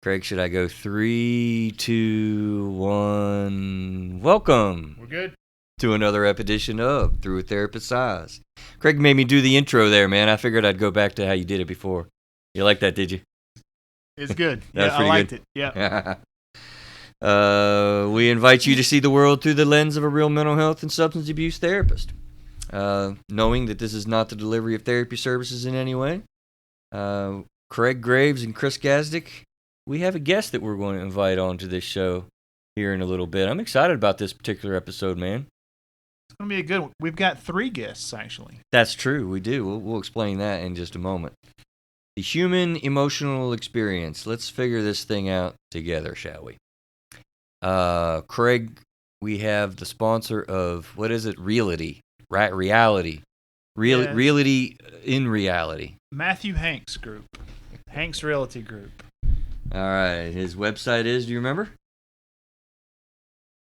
Craig, should I go 3, 2, 1? Welcome. We're good. To another edition of Through a Therapist's Eyes. Craig made me do the intro there, man. I figured I'd go back to how you did it before. You like that, did you? It's good. That's I pretty liked good. it. Yeah. We invite you to see the world through the lens of a real mental health and substance abuse therapist. Knowing that this is not the delivery of therapy services in any way. Craig Graves and Chris Gazdick, we have a guest that we're going to invite onto this show here in a little bit. I'm excited about this particular episode, man. It's going to be a good one. We've got 3 guests, actually. That's true. We do. We'll explain that in just a moment. The human emotional experience. Let's figure this thing out together, shall we? Craig, we have the sponsor of, what is it? Reality. Right? Reality. Yes. Reality in reality. Matthew Hanks Group. Hanks Realty Group. All right. His website is, do you remember?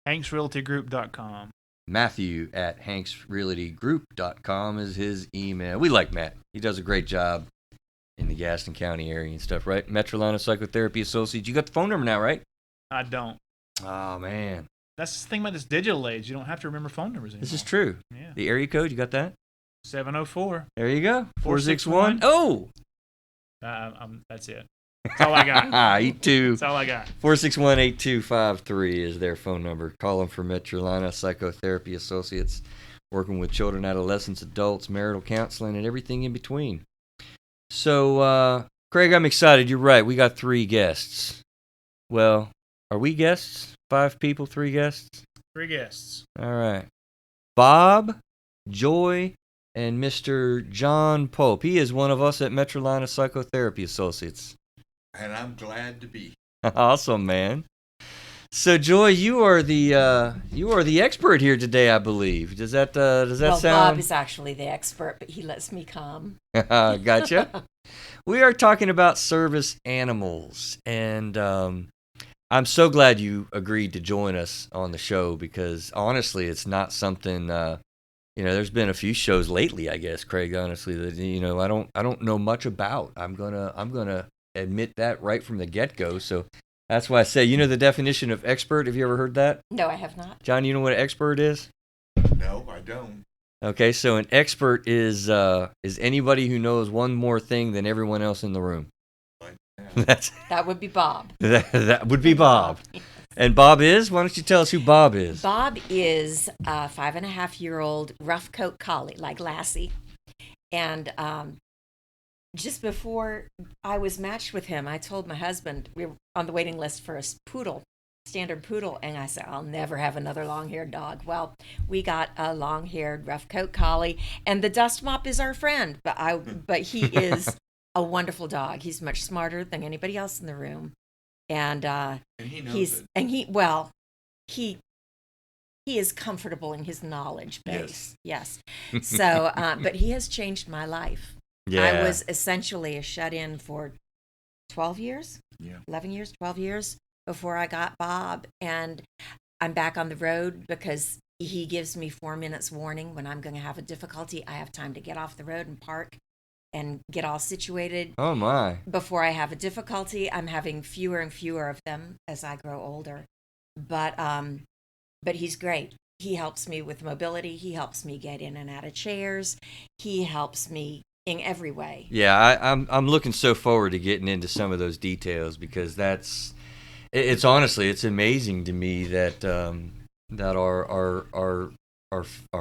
HanksRealtyGroup.com. Matthew at HanksRealtyGroup.com is his email. We like Matt. He does a great job in the Gaston County area and stuff, right? Metrolina Psychotherapy Associates. You got the phone number now, right? I don't. Oh, man. That's the thing about this digital age. You don't have to remember phone numbers anymore. This is true. Yeah. The area code, you got that? 704. There you go. 461. 461. Oh! That's it. That's all I got. You too. That's all I got. 461-8253 is their phone number. Call them for Metrolina Psychotherapy Associates, working with children, adolescents, adults, marital counseling, and everything in between. So, Craig, I'm excited. You're right. We got 3 guests. Well, are we guests? 5 people, 3 guests? 3 guests. All right. Bob, Joy, and Mr. John Pope. He is one of us at Metrolina Psychotherapy Associates. And I'm glad to be. Awesome, man. So, Joy, you are the expert here today, I believe. Does that well, sound? Bob is actually the expert, but he lets me come. Gotcha. We are talking about service animals, and I'm so glad you agreed to join us on the show because honestly, it's not something. There's been a few shows lately, I guess, Craig. Honestly, that I don't know much about. I'm gonna admit that right from the get-go. So that's why I say, the definition of expert. Have you ever heard that? No, I have not. John, you know what an expert is? No, I don't. Okay, so an expert is anybody who knows one more thing than everyone else in the room. Like that. That would be Bob. That would be Bob. And Bob is? Why don't you tell us who Bob is? Bob is a 5.5-year-old rough coat collie, like Lassie. And just before I was matched with him, I told my husband, we were on the waiting list for a standard poodle, and I said, I'll never have another long-haired dog. Well, we got a long-haired rough coat collie, and the dust mop is our friend, but he is a wonderful dog. He's much smarter than anybody else in the room. And he knows he is comfortable in his knowledge base. Yes. So, but he has changed my life. Yeah. I was essentially a shut-in for 12 years, 11 years, 12 years before I got Bob. And I'm back on the road because he gives me 4 minutes warning when I'm going to have a difficulty. I have time to get off the road and park and get all situated. Oh, my. Before I have a difficulty. I'm having fewer and fewer of them as I grow older. But he's great. He helps me with mobility. He helps me get in and out of chairs. He helps me in every way. Yeah, I'm looking so forward to getting into some of those details because it's honestly, it's amazing to me that our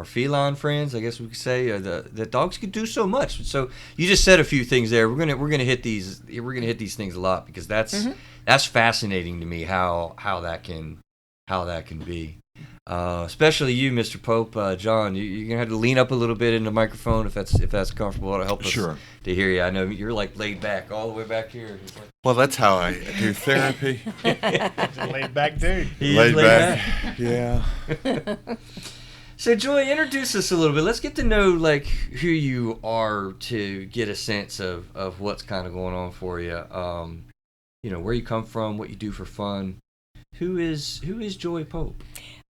feline friends, I guess we could say, that dogs can do so much. So you just said a few things there. We're gonna hit these things a lot because that's fascinating to me how that can be. Especially you, Mr. Pope, John. You're gonna have to lean up a little bit in the microphone if that's comfortable to help us to hear you. I know you're like laid back all the way back here. Well, that's how I do therapy. He's a laid-back dude. Laid back. Yeah. So, Joy, introduce us a little bit. Let's get to know who you are to get a sense of what's kind of going on for you. Where you come from, what you do for fun. Who is Joy Pope?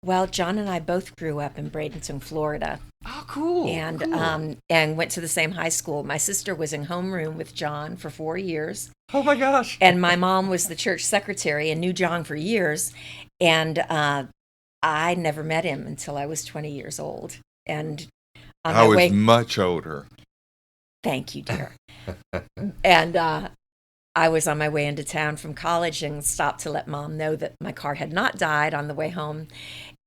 Well, John and I both grew up in Bradenton, Florida. Oh, cool. And went to the same high school. My sister was in homeroom with John for 4 years. Oh my gosh. And my mom was the church secretary and knew John for years. And I never met him until I was 20 years old. And on I my was way, much older. thank you, dear. And I was on my way into town from college and stopped to let Mom know that my car had not died on the way home.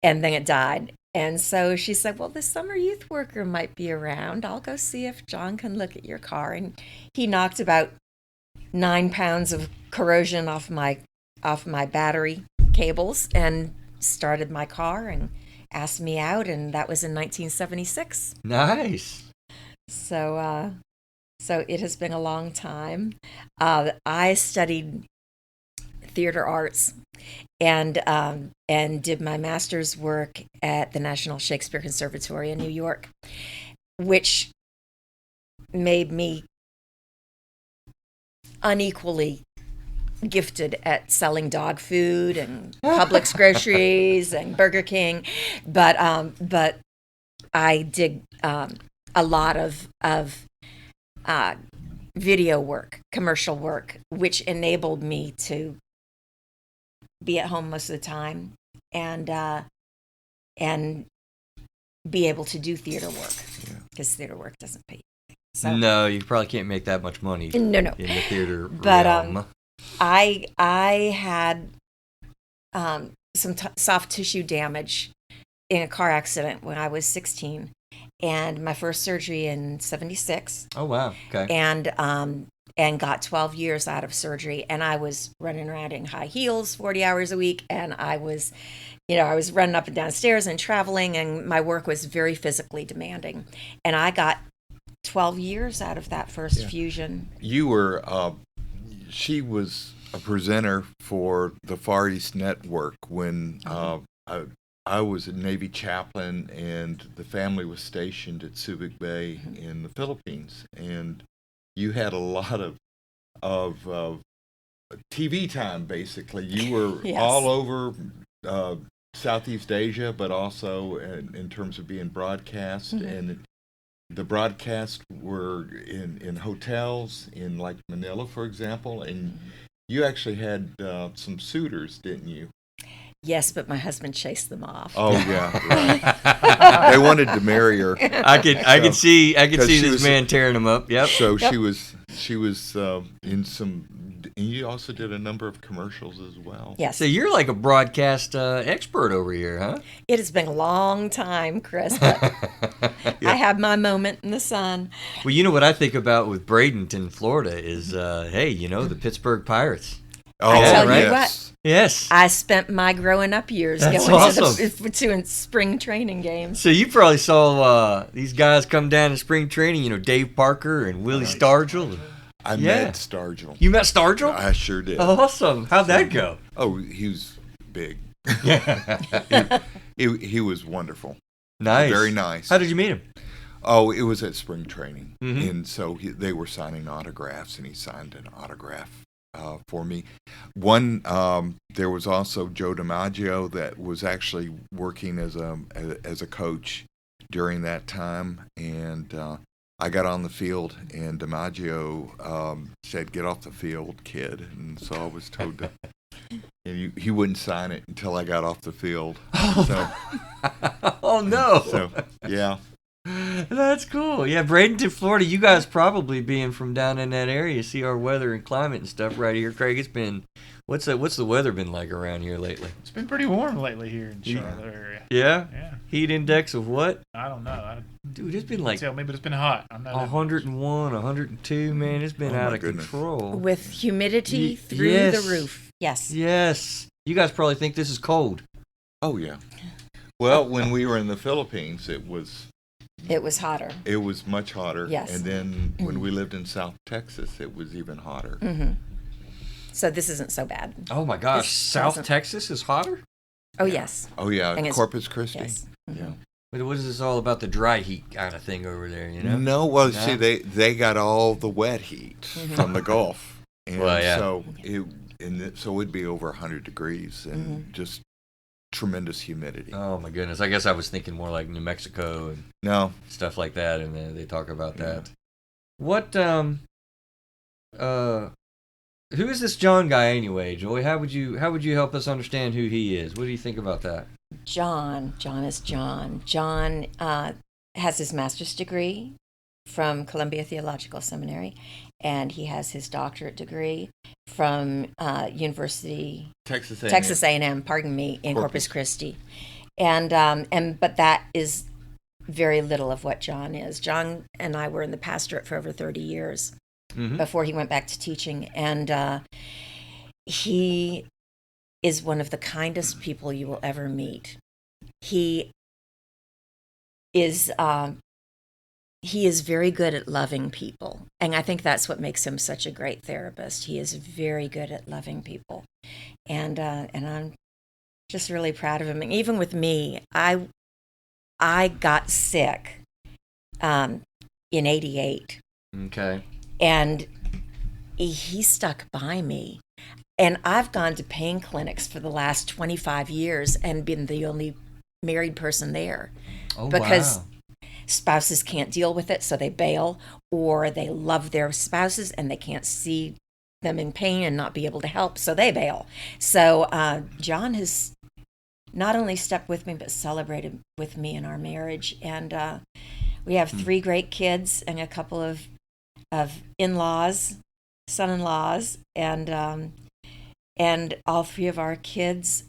And then it died. And so she said, well, the summer youth worker might be around. I'll go see if John can look at your car. And he knocked about 9 pounds of corrosion off my battery cables and started my car and asked me out, and that was in 1976. Nice. So it has been a long time. I studied theater arts and did my master's work at the National Shakespeare Conservatory in New York, which made me unequally gifted at selling dog food and Publix groceries and Burger King, but I did a lot of video work, commercial work, which enabled me to be at home most of the time and be able to do theater work, because theater work doesn't pay. So, No, you probably can't make that much money no. in the theater But realm. I had some soft tissue damage in a car accident when I was 16, and my first surgery in 76. Oh, wow. Okay. And got 12 years out of surgery, and I was running around in high heels 40 hours a week, and I was running up and down stairs and traveling, and my work was very physically demanding, and I got 12 years out of that first fusion. You were, she was a presenter for the Far East Network when I was a Navy chaplain, and the family was stationed at Subic Bay in the Philippines, and you had a lot of TV time. Basically, you were Yes. all over Southeast Asia, but also in terms of being broadcast, and the broadcasts were in hotels in like Manila, for example, and you actually had some suitors, didn't you? Yes, but my husband chased them off. Oh yeah, right. They wanted to marry her. I could see 'cause she this was- man tearing them up. Yep. So she was in some. And you also did a number of commercials as well. Yes. So you're like a broadcast expert over here, huh? It has been a long time, Chris, but I had my moment in the sun. Well, you know what I think about with Bradenton, Florida is, hey, the Pittsburgh Pirates. Oh, I tell you yes. Yes. I spent my growing up years That's going awesome. to spring training games. So you probably saw these guys come down in spring training, Dave Parker and Willie Stargell. I Yeah. met Stargell. You met Stargell? I sure did. Awesome. How'd that go? Oh, he was big. Yeah. He was wonderful. Nice. Very nice. How did you meet him? Oh, it was at spring training, Mhm. and so they were signing autographs, and he signed an autograph for me. There was also Joe DiMaggio that was actually working as a coach during that time, and I got on the field, and DiMaggio said, "Get off the field, kid," and so I was told to. And he wouldn't sign it until I got off the field. So, Oh, no. so yeah. That's cool. Yeah, Bradenton, Florida, you guys probably being from down in that area see our weather and climate and stuff right here. Craig, it's been, what's the weather been like around here lately? It's been pretty warm lately here in Charlotte area. Yeah? Yeah. Heat index of what? I don't know. Dude, it's been like Tell me, but it's been hot. I'm not 101, 102, man. It's been Oh, out my of goodness. control. With humidity through yes. the roof. Yes. Yes. You guys probably think this is cold. Oh yeah. Well, when we were in the Philippines, it was hotter. much hotter. Yes. And then when we lived in South Texas, it was even hotter. Mm-hmm. So this isn't so bad. Oh, my gosh. This South doesn't- Texas is hotter? Oh, yes. Oh yeah, And it's- Corpus Christi. Yes. Yeah. What is this all about the dry heat kind of thing over there, you know? No, well, No? see, they got all the wet heat from the Gulf, and Well, yeah. so it'd be over 100 degrees and just tremendous humidity. Oh, my goodness. I guess I was thinking more like New Mexico and No, stuff like that, and they talk about Yeah. that. What who is this John guy anyway, Joy? How would you help us understand who he is? What do you think about that? John is John. John has his master's degree from Columbia Theological Seminary, and he has his doctorate degree from University Texas A&M. Texas A&M, pardon me, in Corpus Christi, and but that is very little of what John is. John and I were in the pastorate for over 30 years before he went back to teaching, and he is one of the kindest people you will ever meet. He is very good at loving people, and I think that's what makes him such a great therapist. He is very good at loving people, and I'm just really proud of him. And even with me, I got sick in '88. Okay. And he stuck by me. And I've gone to pain clinics for the last 25 years and been the only married person there. Oh, because wow. spouses can't deal with it, so they bail, or they love their spouses and they can't see them in pain and not be able to help, so they bail. So John has not only stuck with me, but celebrated with me in our marriage. And we have 3 great kids and a couple of in-laws, son-in-laws, and all 3 of our kids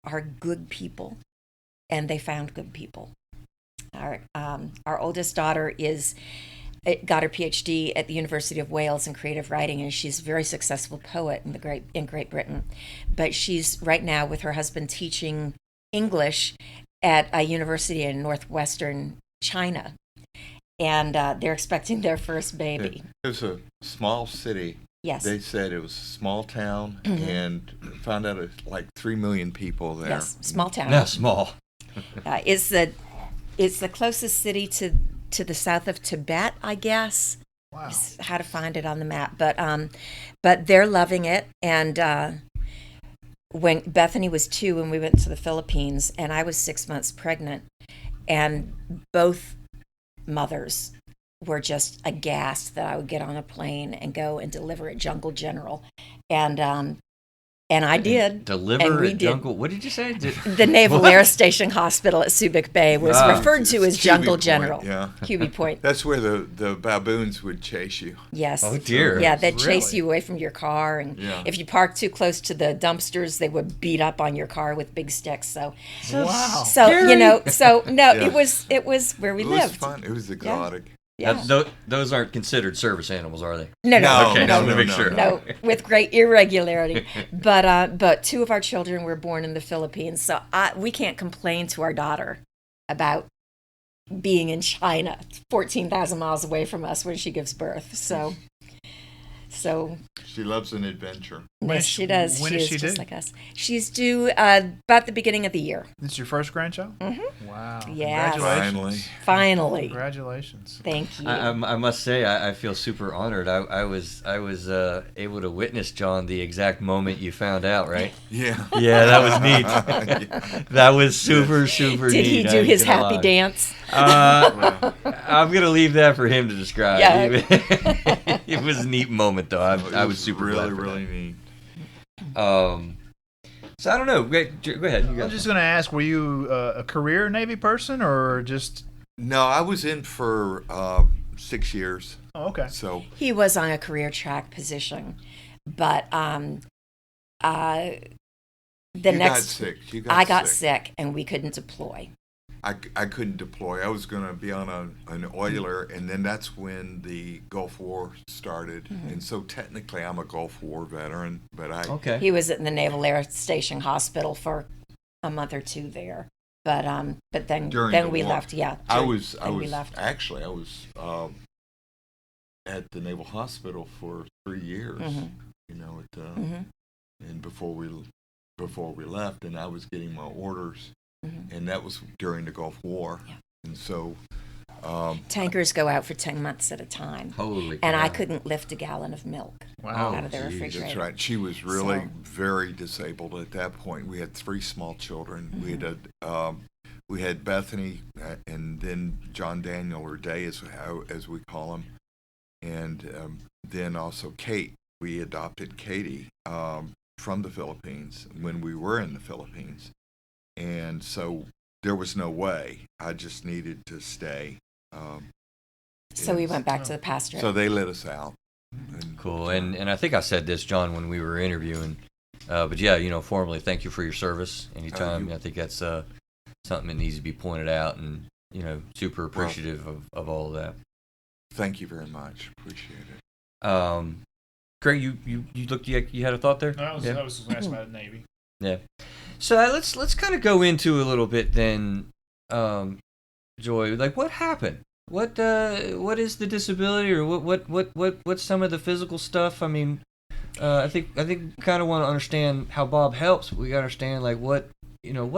are good people, and they found good people. Our oldest daughter got her PhD at the University of Wales in creative writing, and she's a very successful poet in Great Britain. But she's right now with her husband teaching English at a university in northwestern China. And they're expecting their first baby. It was a small city. Yes. They said it was a small town, and found out it's like 3 million people there. Yes, small town. Not small. It's the closest city to the south of Tibet, I guess. Wow. Is how to find it on the map, but they're loving it. And when Bethany was 2, and we went to the Philippines, and I was 6 months pregnant, and both mothers were just aghast that I would get on a plane and go and deliver at Jungle General, and I did. Deliver at Jungle. What did you say? The Naval Air Station Hospital at Subic Bay was referred to as Jungle Point, General. Yeah. QB Point. That's where the baboons would chase you. Yes. Oh dear. Yeah, they'd chase Really? you away from your car, and Yeah. if you parked too close to the dumpsters, they would beat up on your car with big sticks. So Wow. Yeah. it was where we It lived. was fun. It was exotic. Yeah. Those aren't considered service animals, are they? No. Okay, no, just to make sure. No, with great irregularity. But 2 of our children were born in the Philippines, so we can't complain to our daughter about being in China, 14,000 miles away from us when she gives birth. So She loves an adventure. When yes, is she she- does. when She is is she just due? like us. She's due about the beginning of the year. This is your first grandchild? Mm-hmm. Wow. Yes. Congratulations. Finally. Congratulations. Thank you. I must say I feel super honored. I was able to witness, John, the exact moment you found out, right? Yeah. Yeah, that was neat. Yeah. That was super neat. Did he I do ain't his gonna happy lie. dance? I'm gonna leave that for him to describe. Yeah. It was a neat moment, though. I was super really, glad for really neat. that. So I don't know. Go ahead. You I'm got just going to ask, were you a career Navy person or just... No, I was in for 6 years. Oh, okay. So He was on a career track position, but the you got next sick. I got sick and we couldn't deploy. I couldn't deploy. I was going to be on an oiler, and then that's when the Gulf War started. And so technically, I'm a Gulf War veteran, but Okay. He was at the Naval Air Station Hospital for a month or 2 there, but then During the we war. left. Yeah, I then was we left. actually at the Naval Hospital for 3 years. Mhm. You know, Mhm. and before we left, and I was getting my orders, Mhm. and that was during the Gulf War. Yeah. And so Tankers go out for 10 months at a time, Holy. and I cow. couldn't lift a gallon of milk Wow. out of the geez, that's refrigerator. that's right. She was really So- very disabled at that point. We had 3 small children. Mm-hmm. We had Bethany, and then John Daniel, or Day, as we call him, and then also Kate. we adopted Katie from the Philippines when we were in the Philippines. And so there was no way. I just needed to stay. So we went back to the pastorate. So they let us out. Cool. And I think I said this, John, when we were interviewing. But yeah, formally, thank you for your service. Anytime. I think that's something that needs to be pointed out, and super appreciative of all of that. Thank you very much. Appreciate it. Greg, you looked. You had a thought there? No, I was asking about the Navy. Yeah. So let's kind of go into a little bit then, Joy. Like, what happened? What is the disability, or what's some of the physical stuff? I mean, I think kind of want to understand how Bob helps. But we got to understand like what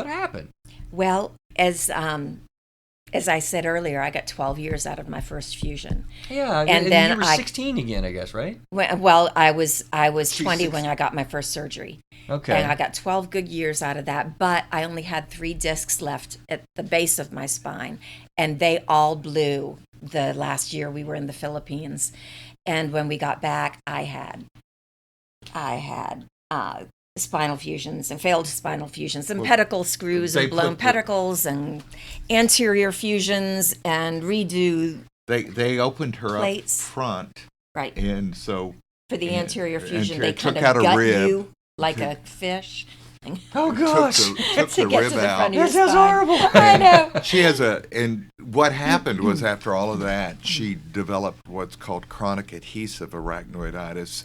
happened. Well, as I said earlier, I got 12 years out of my first fusion. Yeah, and then you were 16 again, I guess, right? Well, I was 20 when I got my first surgery. Okay. And I got 12 good years out of that, but I only had 3 discs left at the base of my spine, and they all blew the last year we were in the Philippines. And when we got back, I had spinal fusions and failed spinal fusions and pedicle screws and blown pedicles and anterior fusions and redo. They opened her plates. Up front, right? And so for the anterior fusion, they kind took of out a gut rib. you like a fish. Oh gosh! Took the rib out. That sounds horrible. I know. She has and what happened was after all of that, she developed what's called chronic adhesive arachnoiditis.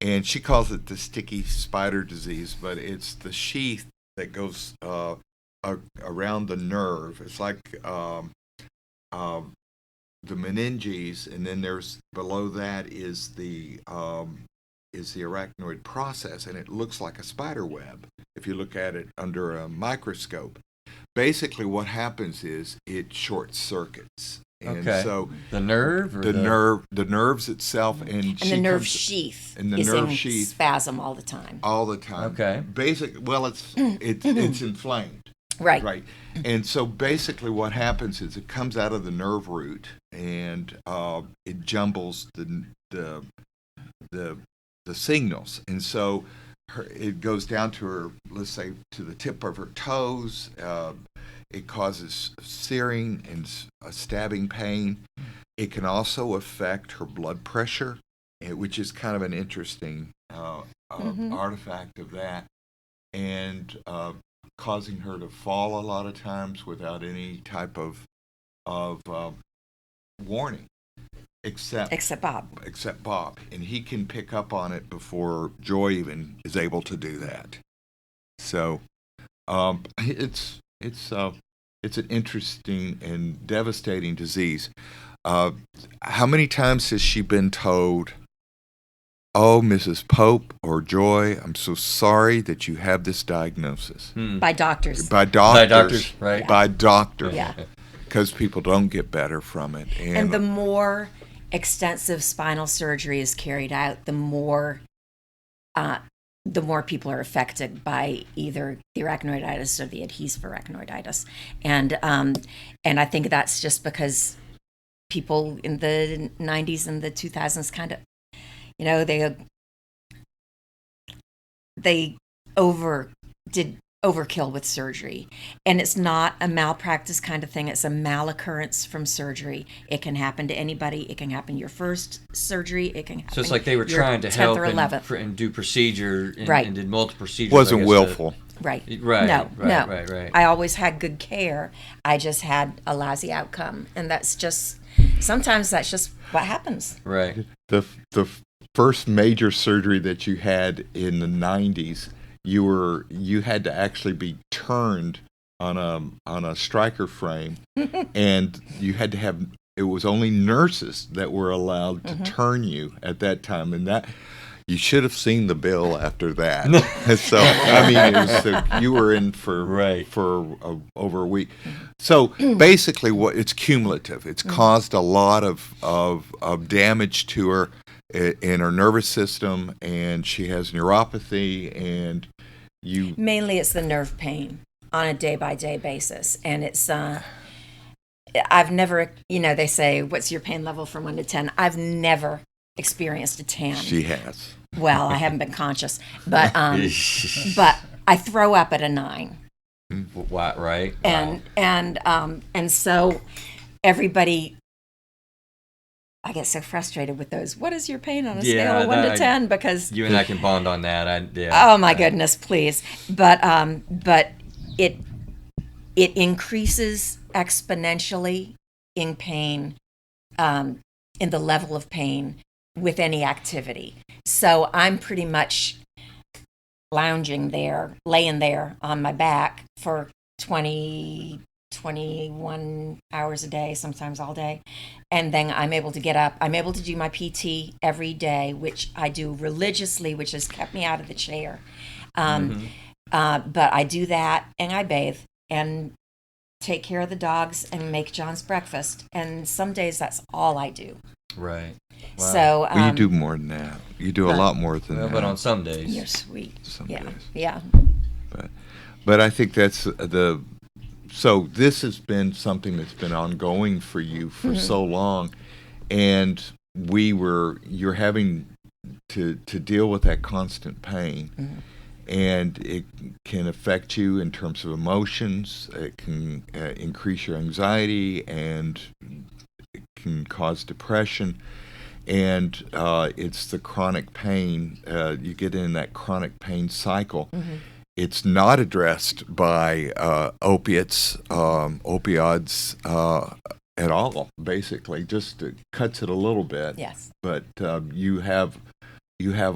And she calls it the sticky spider disease, but it's the sheath that goes around the nerve. It's like the meninges, and then there's below that is the arachnoid process, and it looks like a spider web if you look at it under a microscope. Basically, what happens is it short circuits. And so the nerve, or the nerves itself, and the nerve sheath, and the is nerve in sheath spasm all the time. All the time. Okay. It's inflamed. Right. And so basically, what happens is it comes out of the nerve root, and it jumbles the signals, and so it goes down to her, let's say, to the tip of her toes. It causes searing and stabbing pain. It can also affect her blood pressure, which is kind of an interesting artifact of that, and causing her to fall a lot of times without any type of warning, except Bob, and he can pick up on it before Joy even is able to do that. So it's an interesting and devastating disease. How many times has she been told, "Oh, Mrs. Pope or Joy, I'm so sorry that you have this diagnosis"? By doctors. By doctors, right? Yeah. By doctors. Yeah. Because people don't get better from it. And the more extensive spinal surgery is carried out, the more people are affected by either the arachnoiditis or the adhesive arachnoiditis. And I think that's just because people in the 90s and the 2000s kind of, they did overkill with surgery. And it's not a malpractice kind of thing. It's a maloccurrence from surgery. It can happen to anybody. It can happen your first surgery. It can happen. So it's like they were your trying to 10th help or 11th. and do procedure and, Right. and did multiple procedures. Wasn't I guess, willful. Right. Right. No. Right. I always had good care. I just had a lousy outcome. And sometimes that's just what happens. Right. The first major surgery that you had in the 90s, you had to actually be turned on a striker frame, and you had to have, it was only nurses that were allowed to turn you at that time, and that you should have seen the bill after that. So I mean, it was, you were in for over a week. So basically, what it's cumulative. It's caused a lot of damage to her in her nervous system, and she has neuropathy, and mainly it's the nerve pain on a day-by-day basis. And it's I've never, they say, what's your pain level from 1 to 10? I've never experienced a tan. She has. Well, I haven't been conscious, but I throw up at a 9. What, right? And so everybody, I get so frustrated with those. What is your pain on a scale of 1 to 10? Because you and I can bond on that. Oh my goodness, please! But it increases exponentially in pain, in the level of pain with any activity. So I'm pretty much laying there on my back for 20, 21 hours a day, sometimes all day. And then I'm able to get up. I'm able to do my PT every day, which I do religiously, which has kept me out of the chair. But I do that, and I bathe and take care of the dogs and make John's breakfast. And some days that's all I do. Right. Wow. So Well, you do more than that. You do a lot more than that. But on some days. You're sweet. Some Yeah. days. Yeah. But I think that's so this has been something that's been ongoing for you for so long, and you're having to deal with that constant pain, and it can affect you in terms of emotions. It can increase your anxiety, and it can cause depression. And it's the chronic pain. You get in that chronic pain cycle. It's not addressed by opioids at all. Basically, just cuts it a little bit. Yes. But you have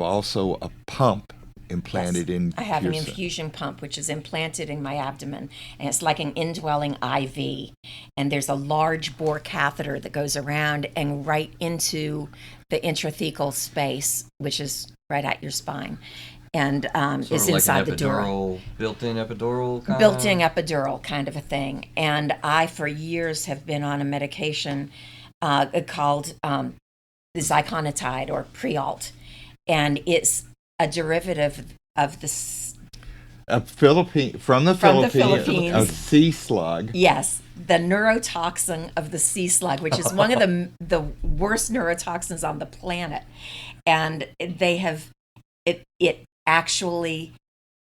also a pump implanted in. I have an your infusion pump which is implanted in my abdomen, and it's like an indwelling IV. And there's a large bore catheter that goes around and right into the intrathecal space, which is right at your spine. And Sort it's of like inside an the dura. built-in epidural kind Built-in epidural kind of a thing. And I, for years, have been on a medication called ziconotide or Prialt. And it's a derivative of the from the Philippines, a sea slug. Yes, the neurotoxin of the sea slug, which is one of the worst neurotoxins on the planet. And it actually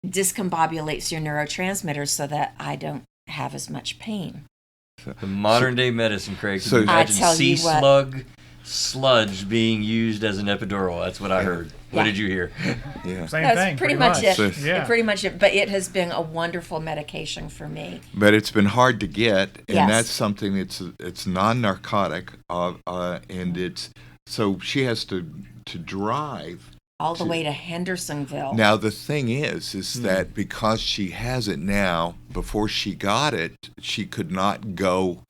discombobulates your neurotransmitters so that I don't have as much pain. The modern day medicine, Craig. Can So- you imagine I tell sea you what. slug sludge being used as an epidural? That's what I heard. What Yeah. did you hear? Yeah. Same That's thing. pretty much it. So- Yeah. Pretty much it. But it has been a wonderful medication for me. But it's been hard to get, and Yes. that's something it's non-narcotic, and it's so she has to drive. All the way to Hendersonville. Now the thing is that because she has it now, before she got it, she could not go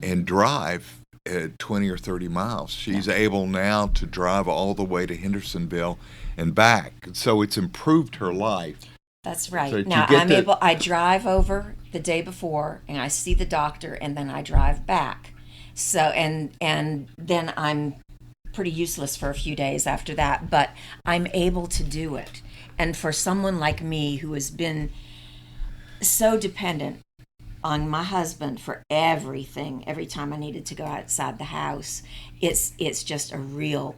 and drive 20 or 30 miles. She's able now to drive all the way to Hendersonville and back. So it's improved her life. That's right. So Now you get I drive over the day before and I see the doctor and then I drive back. So and then I'm pretty useless for a few days after that, but I'm able to do it. And for someone like me who has been so dependent on my husband for everything, every time I needed to go outside the house, it's just a real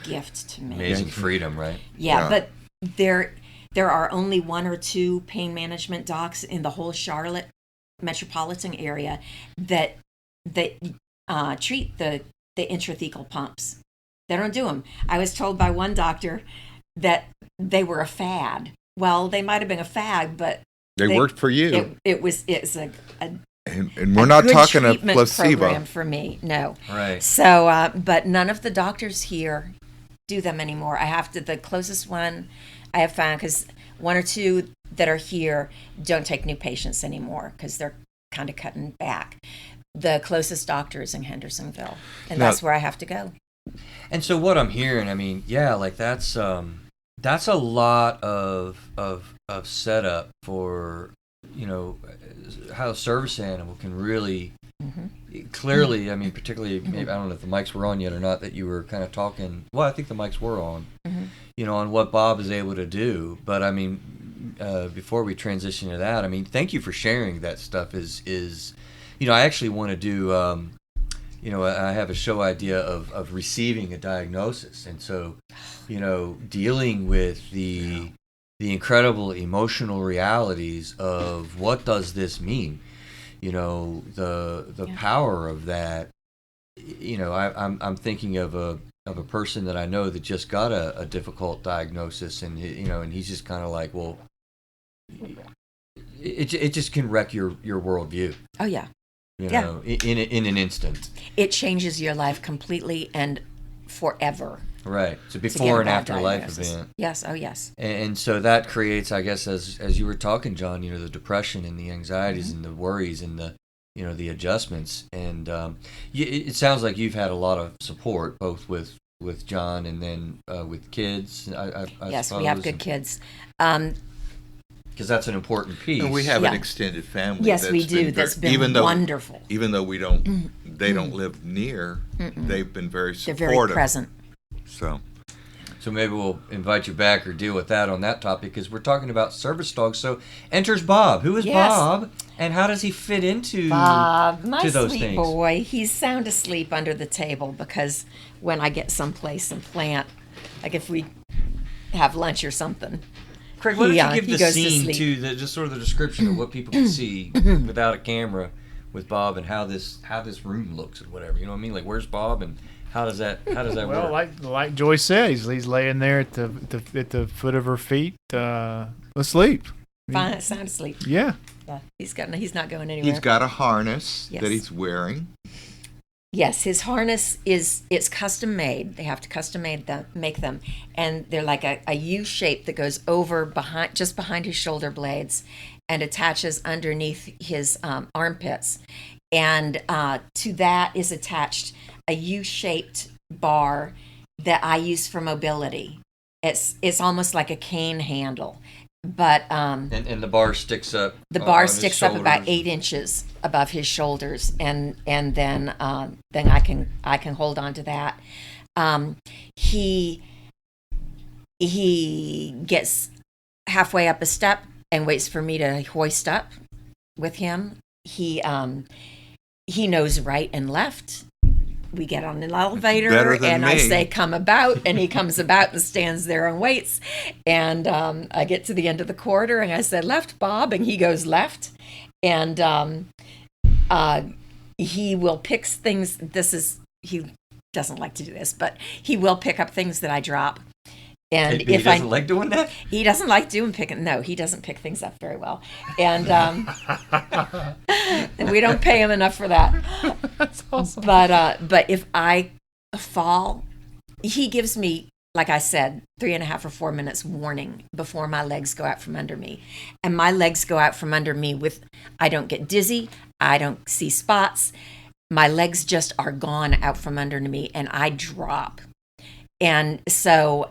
gift to me. Amazing freedom, right? Yeah, but there are only 1 or 2 pain management docs in the whole Charlotte metropolitan area that treat the intrathecal pumps. They don't do them. I was told by one doctor that they were a fad. Well, they might have been a fad, but They worked for you. It's a and we're not good talking a treatment placebo. program for me. No. Right. So, but none of the doctors here do them anymore. The closest one I have found, because 1 or 2 that are here don't take new patients anymore because they're kind of cutting back. The closest doctor is in Hendersonville, and Now- that's where I have to go. And so what I'm hearing, I mean, yeah, like that's a lot of setup for, you know, how a service animal can really clearly, I mean, particularly, maybe, I don't know if the mics were on yet or not, that you were kind of talking, well, I think the mics were on, you know, on what Bob is able to do. But I mean, before we transition to that, I mean, thank you for sharing that stuff is, you know, I actually want to do, I have a show idea of receiving a diagnosis, and so, dealing with the incredible emotional realities of what does this mean, the power of that. I'm thinking of a person that I know that just got a difficult diagnosis, and and he's just kind of like, well, it just can wreck your worldview. Oh yeah. In an instant. It changes your life completely and forever. Right. It's a before and after life event. Yes. Oh yes. And so that creates, I guess, as you were talking, John, the depression and the anxieties and the worries and the the adjustments. And it sounds like you've had a lot of support, both with John and then with kids. I yes, suppose. We have good kids. Because that's an important piece. And we have an extended family. Yes, we do. That's been wonderful. Even though they don't live near, they've been very supportive. They're very present. So maybe we'll invite you back or deal with that on that topic, because we're talking about service dogs. So enters Bob. Who is Bob, and how does he fit into Bob, my to those sweet things? boy? He's sound asleep under the table, because when I get someplace and plant, like if we have lunch or something. Craig, why don't you give the goes scene to just sort of the description of what people can see without a camera with Bob, and how this room looks and whatever. You know what I mean? Like, where's Bob, and how does that Well, work? like Joyce said, he's laying there at the foot of her feet, asleep. Fine, sound asleep. Yeah. Yeah, he's not going anywhere. He's got a harness Yes. that he's wearing. Yes, his harness it's custom made. They have to make them, and they're like a U shape that goes over just behind his shoulder blades, and attaches underneath his armpits, and to that is attached a U-shaped bar that I use for mobility. It's almost like a cane handle, but and the bar sticks up. the bar on his sticks up about shoulders. 8 inches above his shoulders, and then I can hold on to that. He gets halfway up a step and waits for me to hoist up with him. He knows right and left. We get on an elevator, Better than and I me. say, come about, and he comes about and stands there and waits. And I get to the end of the corridor, and I said, left, Bob, and he goes left. And he will pick things. He doesn't like to do this, but he will pick up things that I drop. And He doesn't like doing that? He doesn't like picking. No, he doesn't pick things up very well, and and we don't pay him enough for that. That's awesome. But if I fall, he gives me, like I said, 3.5 or 4 minutes warning before my legs go out from under me, and my legs go out from under me I don't get dizzy, I don't see spots, my legs just are gone out from under me, and I drop. And so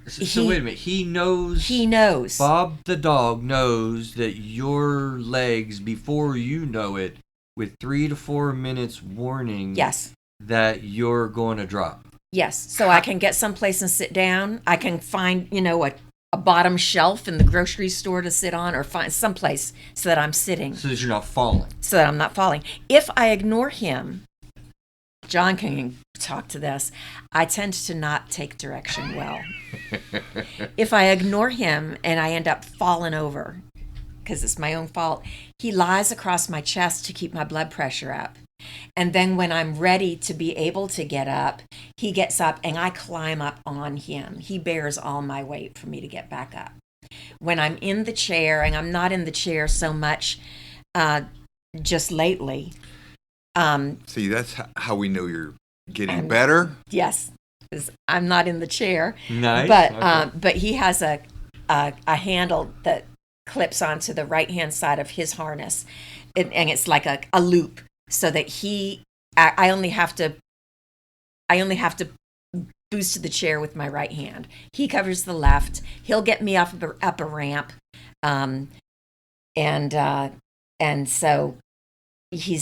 So wait a minute. He knows. He knows. Bob the dog knows that your legs, before you know it, with 3 to 4 minutes warning. Yes. That you're going to drop. Yes. So I can get someplace and sit down. I can find, a bottom shelf in the grocery store to sit on, or find someplace so that I'm sitting. So that you're not falling. So that I'm not falling. If I ignore him, John can talk to this, I tend to not take direction well. If I ignore him and I end up falling over, because it's my own fault, he lies across my chest to keep my blood pressure up. And then when I'm ready to be able to get up, he gets up and I climb up on him. He bears all my weight for me to get back up. When I'm in the chair, and I'm not in the chair so much just lately. See, that's how we know you're getting better. Yes, because I'm not in the chair. Nice. But he has a handle that clips onto the right hand side of his harness, and it's like a loop, so that I only have to boost the chair with my right hand. He covers the left. He'll get me up a ramp, and so he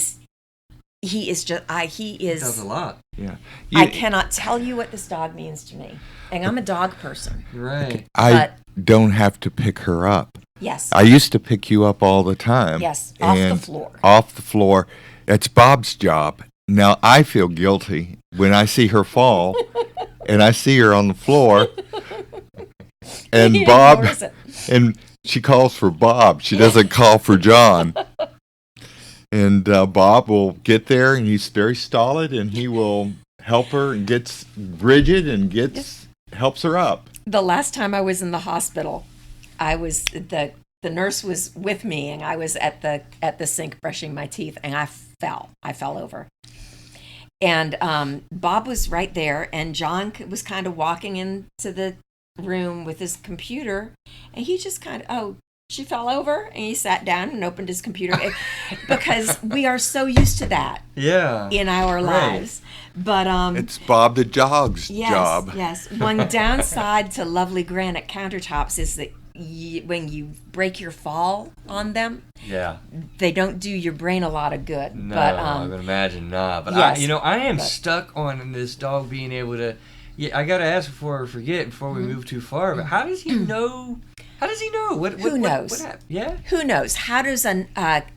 does a lot. Yeah. I cannot tell you what this dog means to me, and I'm a dog person. Right. I don't have to pick her up. Yes. I used to pick you up all the time. Yes, off the floor. Off the floor. It's Bob's job. Now I feel guilty when I see her fall, and I see her on the floor, and He Bob, ignores it. and she calls for Bob. She doesn't call for John. And Bob will get there, and he's very stolid, and he will help her and gets rigid and helps her up. The last time I was in the hospital, I was the nurse was with me, and I was at the sink brushing my teeth, and I fell over. And Bob was right there, and John was kind of walking into the room with his computer, and he just kind of, oh, she fell over, and he sat down and opened his computer because we are so used to that in our lives. But it's Bob the dog's job. Yes. One downside to lovely granite countertops is that when you break your fall on them, they don't do your brain a lot of good. No, but, I would imagine not. But yes, I am stuck on this dog being able to. Yeah, I got to ask before I forget, before we move too far. But how does he know? How does he know? Who knows? Who knows? How does a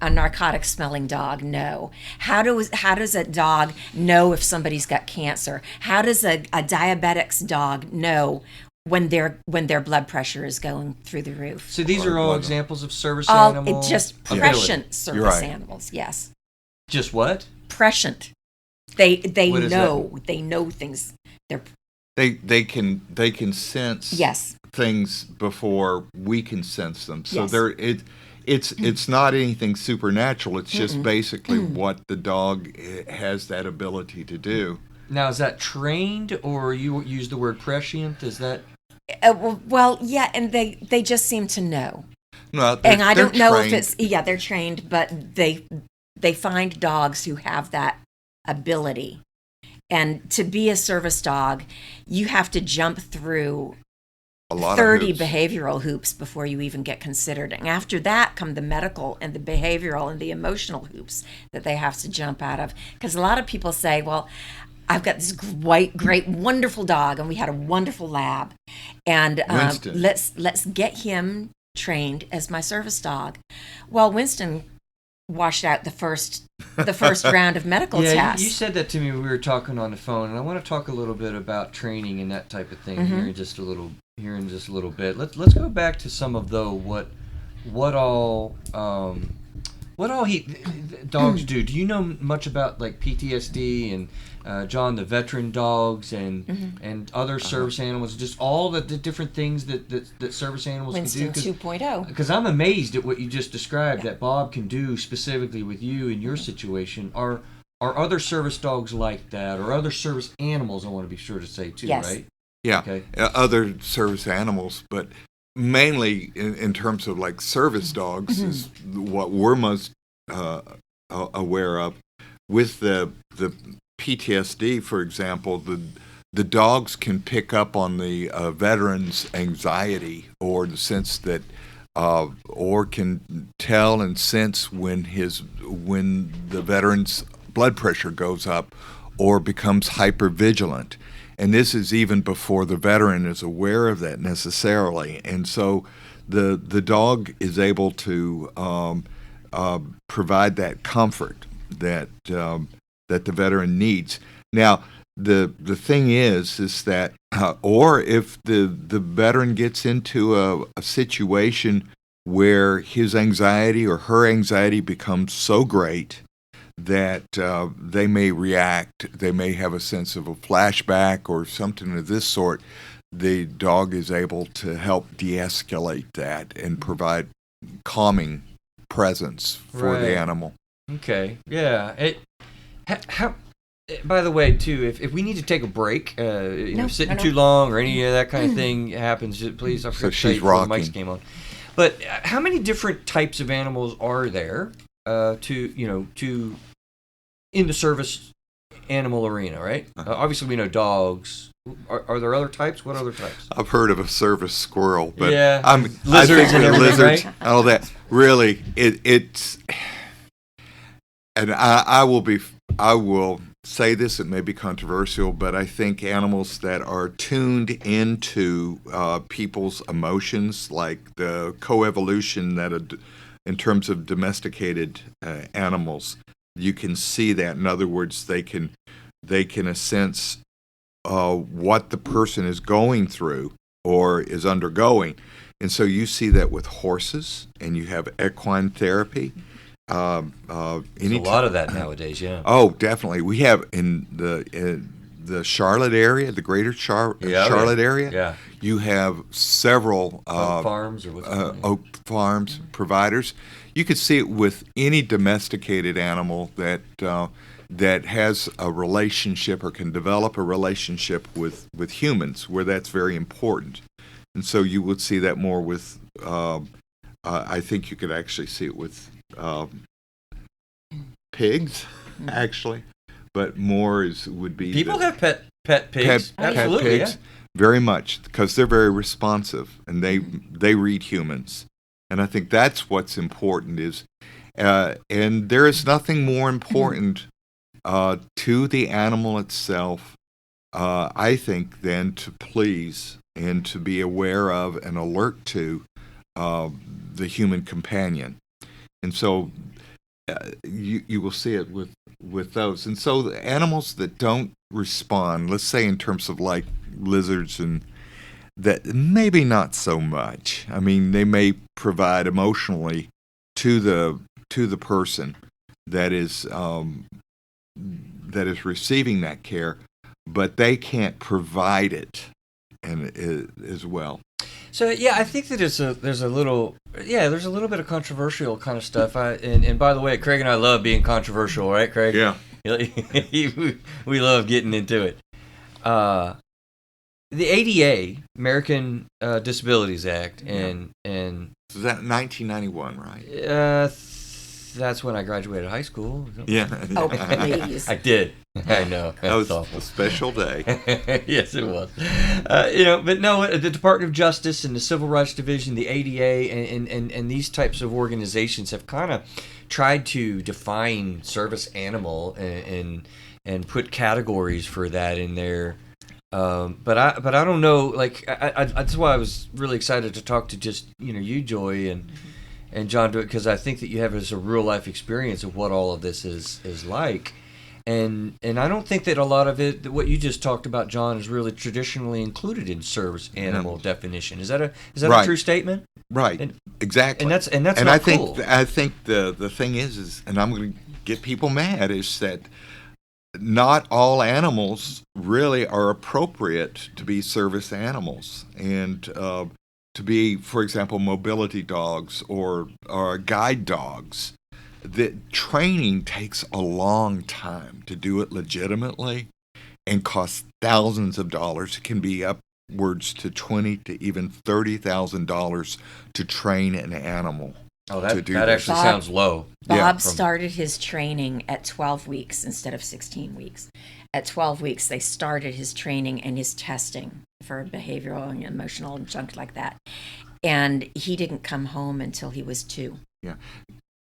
narcotic smelling dog know? How does a dog know if somebody's got cancer? How does a diabetic's dog know when their blood pressure is going through the roof? So these are all examples of service animals. Just prescient service animals. Yes. Just what? Prescient. They what know. They know things. They can sense things before we can sense them. So it's not anything supernatural. It's just basically what the dog has that ability to do. Now, is that trained, or you use the word prescient? Is that? Well, yeah, and they just seem to know. No, and I don't know trained. if it's they're trained, but they find dogs who have that ability. And to be a service dog, you have to jump through a lot 30 of hoops. Behavioral hoops before you even get considered. And after that come the medical and the behavioral and the emotional hoops that they have to jump out of. Because a lot of people say, well, I've got this great, wonderful dog, and we had a wonderful lab. And let's get him trained as my service dog. Well, Winston washed out the first round of medical tests. You said that to me when we were talking on the phone, and I want to talk a little bit about training and that type of thing here in just a little bit. Let's go back to some of what all dogs do. Do you know much about like PTSD and John, the veteran dogs and other service animals, just all the different things that service animals Winston can do? 2.0. Because I'm amazed at what you just described that Bob can do specifically with you in your situation. Are other service dogs like that, or other service animals? I want to be sure to say too, right? Yeah, okay. Other service animals, but mainly in terms of like service dogs is what we're most aware of. With the PTSD, for example, the dogs can pick up on the veteran's anxiety, or the sense that, or can tell and sense when the veteran's blood pressure goes up or becomes hypervigilant. And this is even before the veteran is aware of that necessarily. And so the dog is able to provide that comfort that the veteran needs. Now, the thing is that, or if the veteran gets into a situation where his anxiety or her anxiety becomes so great that they may react, they may have a sense of a flashback or something of this sort, the dog is able to help de-escalate that and provide calming presence for the animal. Okay, yeah. By the way, too, if we need to take a break, sitting too long or any of that kind of thing happens, please, I forgot to say before the mics came on. But how many different types of animals are there to in the service animal arena, right? Obviously, we know dogs. Are there other types? What other types? I've heard of a service squirrel, but lizards and everything, lizards, right? all that. Really, it's, and I will say this. It may be controversial, but I think animals that are tuned into people's emotions, like the coevolution in terms of domesticated animals, you can see that. In other words, they can sense what the person is going through or is undergoing. And so you see that with horses, and you have equine therapy. There's a lot of that nowadays, yeah. Oh, definitely. We have in the Charlotte area, the greater Charlotte area. Yeah. You have several Oak farms or what's it called? oak farms providers. You could see it with any domesticated animal that has a relationship or can develop a relationship with humans, where that's very important. And so you would see that more with. I think you could actually see it with pigs, actually, but more would be People have pet pigs. Absolutely, pigs, yeah. very much, because they're very responsive and they read humans, and I think that's what's important. And there is nothing more important to the animal itself, I think, than to please and to be aware of and alert to the human companion. And so you will see it with those. And so the animals that don't respond, let's say in terms of like lizards, and that maybe not so much. I mean, they may provide emotionally to the person that is receiving that care, but they can't provide it as well. So yeah, I think that there's a little bit of controversial kind of stuff. And by the way, Craig and I love being controversial, right, Craig? Yeah. We love getting into it. The ADA, American Disabilities Act, and So that 1991, right? That's when I graduated high school. Yeah. Oh, please. I did. I know. That was awful. a special day. Yes, it was. But no, the Department of Justice and the Civil Rights Division, the ADA, and these types of organizations have kind of tried to define service animal and put categories for that in there. But I don't know. Like that's why I was really excited to talk to just you, Joy, and John, because I think that you have a real life experience of what all of this is like. And I don't think that a lot of it, what you just talked about, John, is really traditionally included in service animal definition. Is that a Right. true statement? Right. Exactly. And that's and not I think cool. I think the thing is, and I'm going to get people mad, is that not all animals really are appropriate to be service animals, and to be, for example, mobility dogs or guide dogs. The training takes a long time to do it legitimately, and costs thousands of dollars. It can be upwards to $20,000 to even $30,000 to train an animal. Oh, to do that this. actually sounds low. Bob started his training at 12 weeks instead of 16 weeks. At 12 weeks, they started his training and his testing for behavioral and emotional and junk like that. And he didn't come home until he was 2. Yeah.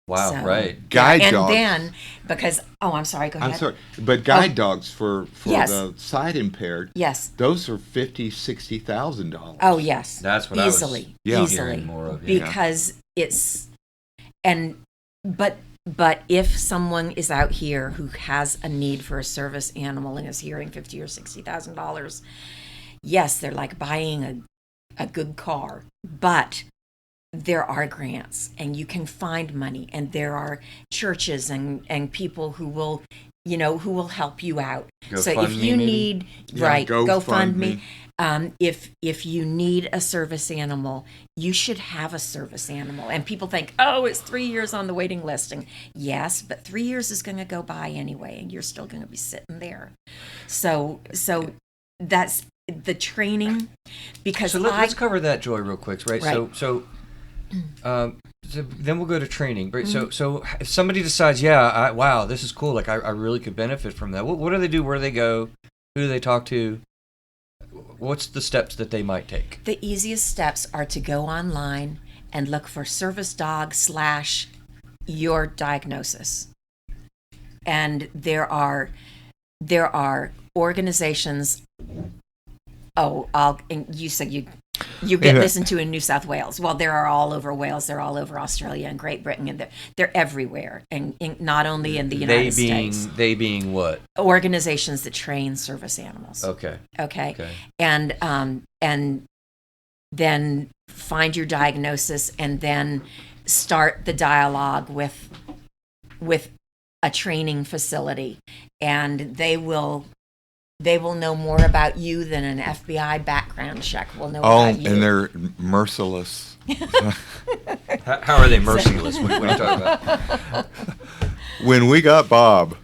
Wow, So- right. Guide and dogs. then, because, I'm sorry, go ahead. I'm sorry, but guide dogs for Yes. the sight impaired, Yes. those are $50,000-$60,000. Oh, yes. That's what Easily. I was Easily. hearing more of. Yeah. Because but if someone is out here who has a need for a service animal and is hearing $50,000 or $60,000, yes, they're like buying a good car, but there are grants and you can find money, and there are churches and people who will help you out. So if GoFundMe, you maybe? need GoFundMe. If you need a service animal, you should have a service animal. And people think, it's 3 years on the waiting list. And yes, but 3 years is going to go by anyway, and you're still going to be sitting there. So that's the training. Because So let's cover that, Joy, real quick, right? Right. So then we'll go to training, right? So if somebody decides, wow, this is cool, like I really could benefit from that. What do they do? Where do they go? Who do they talk to? What's the steps that they might take? The easiest steps are to go online and look for service dog / your diagnosis. And there are organizations. And you said you get listened to in New South Wales. Well, they're all over Wales. They're all over Australia and Great Britain, and they're everywhere, and not only in the United States. They being what? Organizations that train service animals. Okay. And then find your diagnosis, and then start the dialogue with a training facility, and they will know more about you than an FBI background check will know about you. And they're merciless. How are they merciless? What are you talking about? When we got Bob,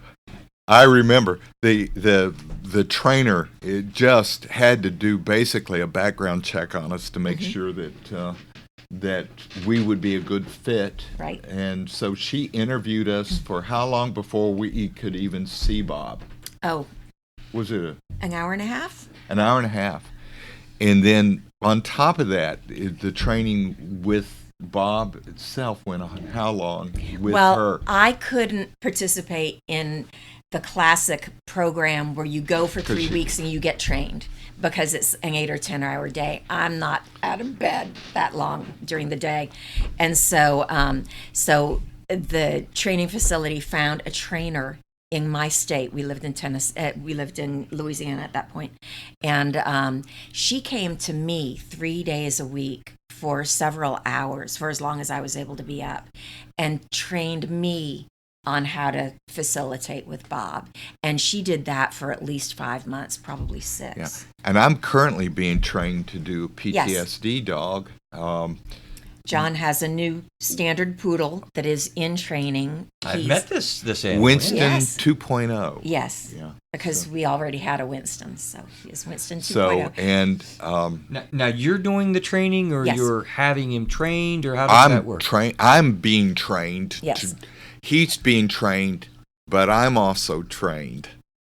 I remember the trainer, it just had to do basically a background check on us to make sure that we would be a good fit. Right. And so she interviewed us for how long before we could even see Bob? Oh. Was it an hour and a half? An hour and a half. And then on top of that, the training with Bob itself went on how long with her? Well, I couldn't participate in the classic program where you go for 3 weeks and you get trained, because it's an 8 or 10 hour day. I'm not out of bed that long during the day. And so the training facility found a trainer in my state. We lived in Tennessee. We lived in Louisiana at that point, and she came to me 3 days a week for several hours, for as long as I was able to be up, and trained me on how to facilitate with Bob. And she did that for at least 5 months, probably 6. Yeah, and I'm currently being trained to do a PTSD dog. John has a new standard poodle that is in training. I've met this animal. Winston Yes. 2.0. Yes, Yeah. because we already had a Winston, so he is Winston 2.0. So, and Now you're doing the training, or Yes. you're having him trained, or how does that work? I'm being trained. Yes. He's being trained, but I'm also trained.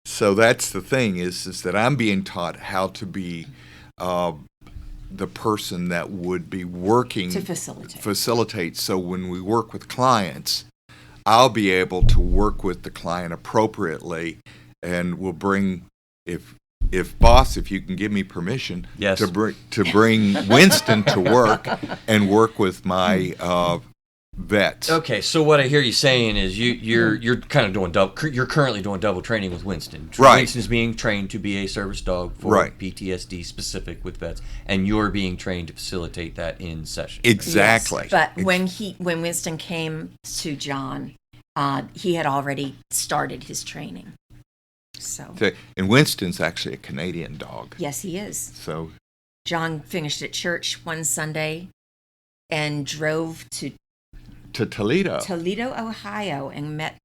So that's the thing is that I'm being taught how to be the person that would be working to facilitate. So when we work with clients, I'll be able to work with the client appropriately, and we'll bring, if you can give me permission, Yes. to bring Winston to work and work with my vets. Okay, so what I hear you saying is you're kind of doing double. You're currently doing double training with Winston. Right. Winston's being trained to be a service dog for Right. PTSD specific with vets, and you're being trained to facilitate that in session. Exactly. Yes, but when Winston came to John, he had already started his training. So And Winston's actually a Canadian dog. yes, he is. So John finished at church one Sunday and drove to Toledo. Toledo, Ohio, and met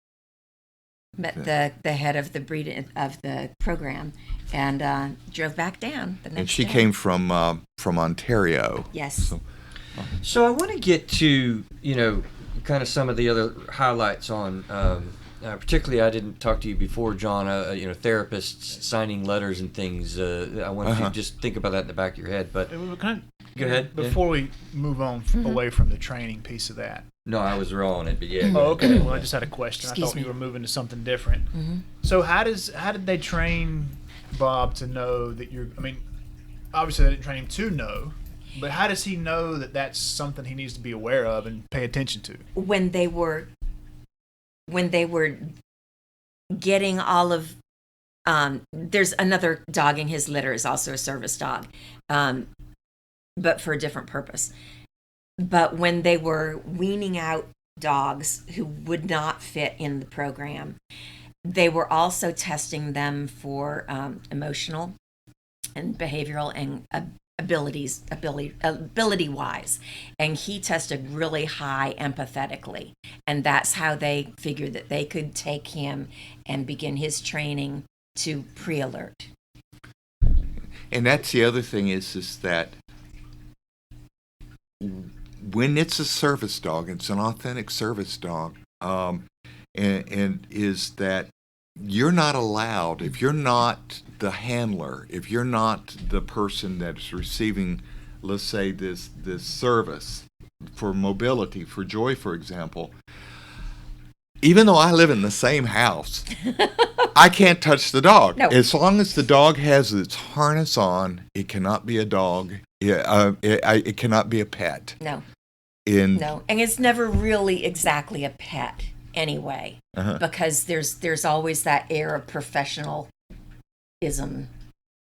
the head of the program, and drove back down the next And she day. came from Ontario. Yes. So I want to get to kind of some of the other highlights on. Particularly, I didn't talk to you before, John. Therapists signing letters and things. I want you to just think about that in the back of your head. But go ahead. Before we move on away from the training piece of that. No, I was wrong on it, but yeah. Oh, okay. Well, I just had a question. Excuse I thought me. you were moving to something different. Mm-hmm. So how did they train Bob to know that you're? I mean, obviously they didn't train him to know, but how does he know that that's something he needs to be aware of and pay attention to? When they were getting all of there's another dog in his litter is also a service dog, but for a different purpose. But when they were weaning out dogs who would not fit in the program, they were also testing them for emotional and behavioral and ability wise, and he tested really high empathetically, and that's how they figured that they could take him and begin his training to pre-alert. And that's the other thing is that when it's a service dog, it's an authentic service dog, and is that you're not allowed, if you're not the handler, if you're not the person that's receiving, let's say, this service for mobility, for Joy, for example, even though I live in the same house, I can't touch the dog. No. As long as the dog has its harness on, it cannot be a dog Yeah, it cannot be a pet. No, In no, and it's never really exactly a pet anyway, because there's always that air of professionalism,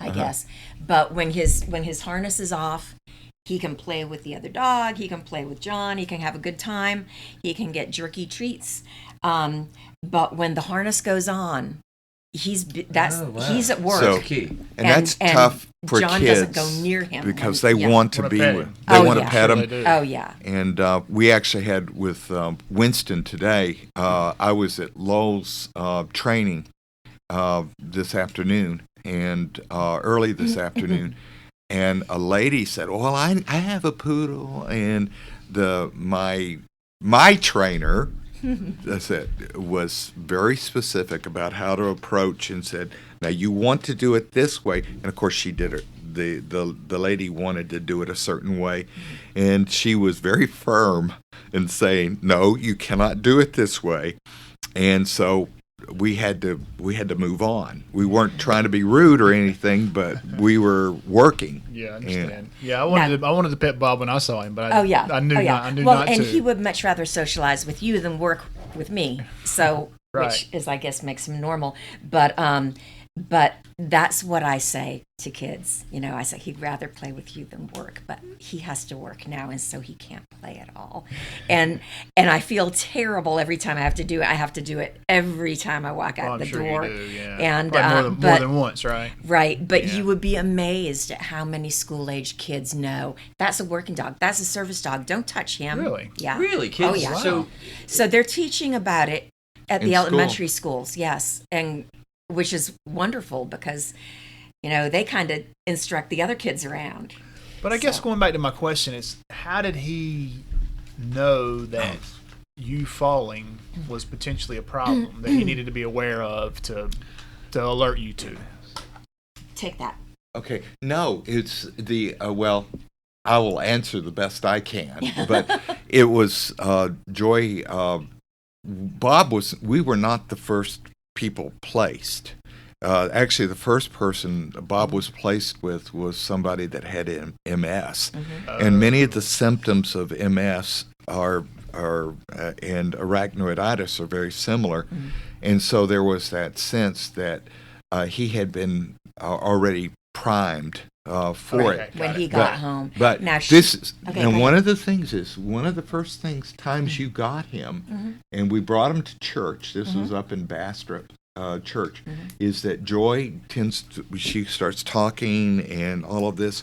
I guess. But when his harness is off, he can play with the other dog. He can play with John. He can have a good time. He can get jerky treats. But when the harness goes on, he's at work. So, key. and that's tough for John kids doesn't go near him because when- they want to Wanna be pet with. him. They Oh, want yeah. to pet Sure him. they do. Oh yeah. And we actually had with Winston today. I was at Lowell's training this afternoon and early this afternoon, and a lady said, "Well, I have a poodle," and my trainer was very specific about how to approach and said, "Now you want to do it this way," and of course she did it. The lady wanted to do it a certain way, and she was very firm in saying, "No, you cannot do it this way," and so we had to move on. We weren't trying to be rude or anything, but we were working. Yeah, I understand. Yeah, I wanted to pet Bob when I saw him, but Oh yeah. I knew oh, yeah. not. I knew well, not and to. he would much rather socialize with you than work with me. So, Right. which is, I guess, makes him normal. But that's what I say to kids. You know, I say he'd rather play with you than work, but he has to work now, and so he can't play at all. And I feel terrible every time I have to do it. I have to do it every time I walk out Oh, I'm the sure door. you do. Yeah, And probably more but- than once, right? Right, but Yeah. you would be amazed at how many school-age kids know that's a working dog. That's a service dog. Don't touch him. Really? Yeah. Really, kids? Oh yeah. So So they're teaching about it at In the school. elementary schools, yes, and which is wonderful because, you know, they kind of instruct the other kids around. But I guess going back to my question is, how did he know that you falling was potentially a problem that he needed to be aware of to alert you to? Take that. Okay, no, it's the well. I will answer the best I can, but it was Joy. Bob was. We were not the first people placed. Actually, the first person Bob was placed with was somebody that had MS, and many of the symptoms of MS and arachnoiditis are very similar, and so there was that sense that he had been already primed for Okay. it. When he But- got home. But Now this is, Okay, and go one ahead. of the things is, one of the first times you got him, and we brought him to church, this was up in Bastrop Church, is that Joy she starts talking and all of this.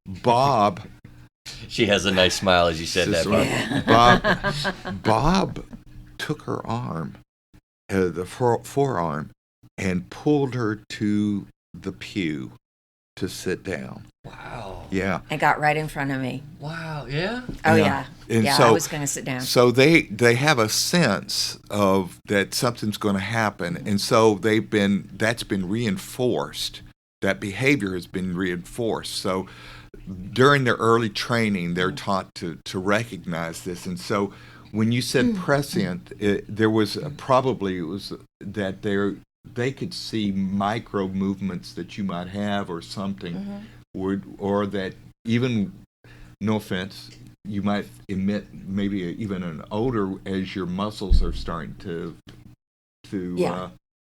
Bob, she has a nice smile as you said that. Bob took her arm, the forearm, and pulled her to the pew to sit down. Wow. Yeah. And got right in front of me. Wow. Yeah. Oh Yeah. yeah. And Yeah, so- I was going to sit down. So they have a sense of that something's going to happen, and so that's been reinforced. That behavior has been reinforced. So during their early training, they're taught to recognize this. And so when you said prescient, there was probably it was that they could see micro movements that you might have or something, or that even, no offense, you might emit maybe even an odor as your muscles are starting to Yeah.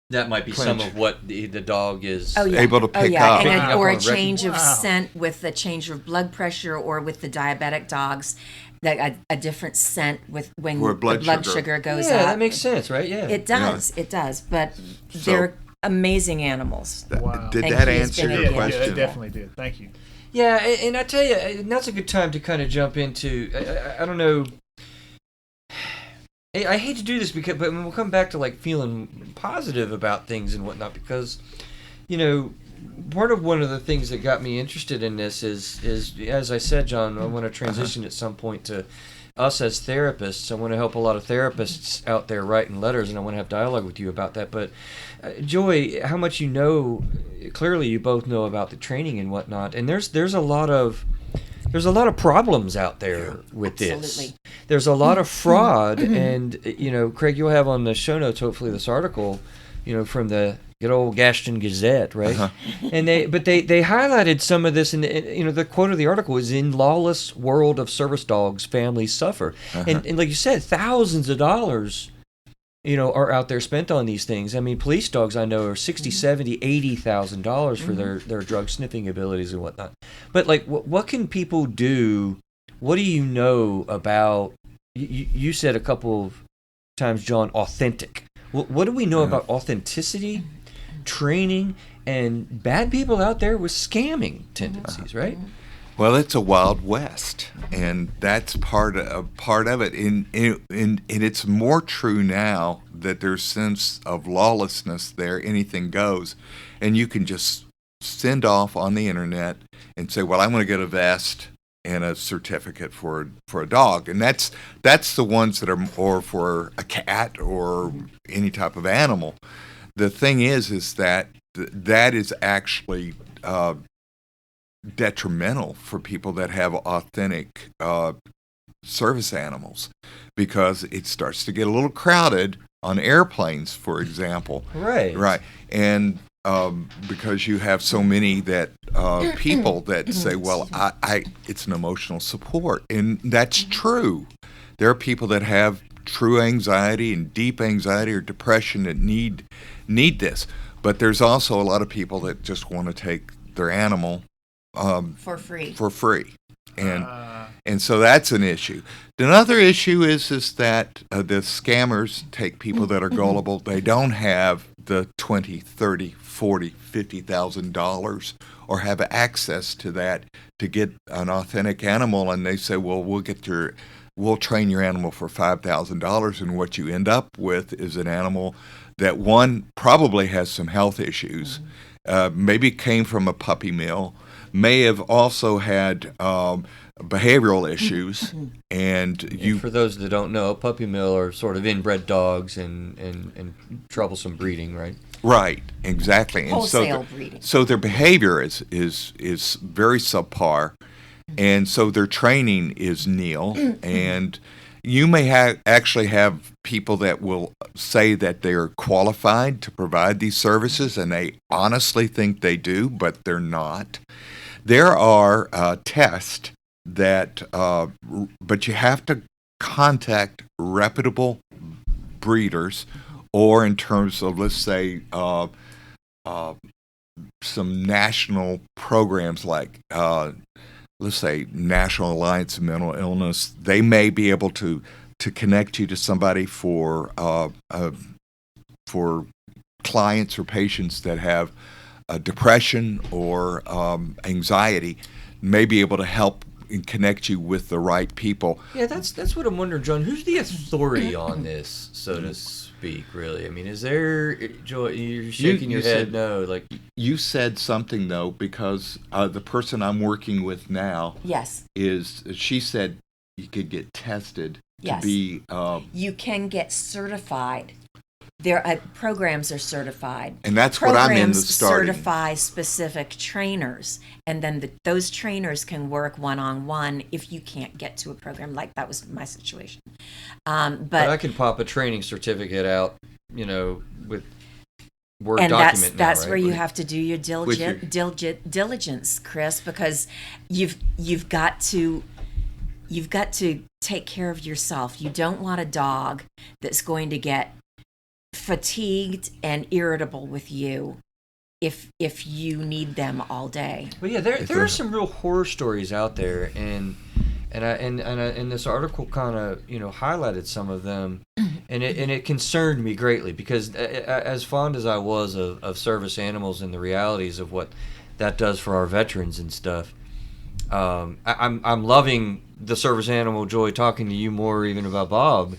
That might be some Clench. of what the dog is. Oh, yeah. able to Oh, pick yeah. up. And Picking up or on a a record. change of Wow. scent with a change of blood pressure, or with the diabetic dogs, that a different scent with when Or the blood blood sugar. sugar goes Yeah, up. that makes sense, right? Yeah. It does. It does. But So- they're amazing animals. Wow. Did And that he's answer been your Yeah, able- yeah, question? it definitely did. Thank you. Yeah, and I tell you, and that's a good time to kind of jump into. I don't know. I hate to do this but we'll come back to like feeling positive about things and whatnot, because, you know, one of the things that got me interested in this is as I said, John, I want to transition at some point to us as therapists. I want to help a lot of therapists out there writing letters, and I want to have dialogue with you about that. But Joy, how much you know? Clearly, you both know about the training and whatnot, and there's a lot of problems out there with this. Absolutely. There's a lot of fraud, and you know, Craig, you'll have on the show notes hopefully this article, you know, from the good old Gaston Gazette, right? Uh-huh. And they highlighted some of this, and the quote of the article is, "In lawless world of service dogs, families suffer," and like you said, thousands of dollars, are out there spent on these things. I mean, police dogs I know are $60,000, $70,000, $80,000 for their drug sniffing abilities and whatnot. But like, what can people do? What do you know about? You said a couple of times, John, authentic. What do we know about authenticity, training, and bad people out there with scamming tendencies, right? Well, it's a wild west, and that's part of it. And it's more true now that there's sense of lawlessness there. Anything goes, and you can just send off on the internet and say, "Well, I'm going to get a vest and a certificate for a dog," and that's the ones that are, or for a cat or any type of animal. The thing is that that is actually detrimental for people that have authentic service animals, because it starts to get a little crowded on airplanes, for example. Right. And because you have so many that people that say, "Well, I it's an emotional support," and that's true. There are people that have true anxiety and deep anxiety or depression that need this, but there's also a lot of people that just want to take their animal for free. And so that's an issue. Another issue is that the scammers take people that are gullible. They don't have the $20, $30, $40, $50,000 or have access to that to get an authentic animal, and they say, "Well, we'll train your animal for $5,000," and what you end up with is an animal that, one, probably has some health issues, maybe came from a puppy mill, may have also had behavioral issues, and for those that don't know, puppy mill are sort of inbred dogs and troublesome breeding, right? Right, exactly. Wholesale breeding. So their behavior is very subpar, and so their training is nil. And you may actually have people that will say that they're qualified to provide these services, and they honestly think they do, but they're not. There are tests that, but you have to contact reputable breeders, or in terms of, let's say, some national programs like, let's say, National Alliance of Mental Illness. They may be able to connect you to somebody for clients or patients that have depression or anxiety, may be able to help and connect you with the right people. Yeah, that's what I'm wondering, John. Who's the authority on this, so to speak, really? I mean, is there, Joy, you're shaking your head no. Like, you said something, though, because the person I'm working with now, yes, she said you could get tested yes. to be... you can get certified. Their programs are certified. And that's what I'm in the starting. Programs certify specific trainers, and then those trainers can work one-on-one if you can't get to a program. Like that was my situation. But I can pop a training certificate out, with Word and document that's now, right? where you have to do your diligence, Chris, because you've got to take care of yourself. You don't want a dog that's going to get fatigued and irritable with you if you need them all day. But yeah, there are some real horror stories out there, and this article kind of highlighted some of them, and it concerned me greatly, because as fond as I was of service animals and the realities of what that does for our veterans and stuff, I'm loving the service animal, Joy, talking to you more even about Bob.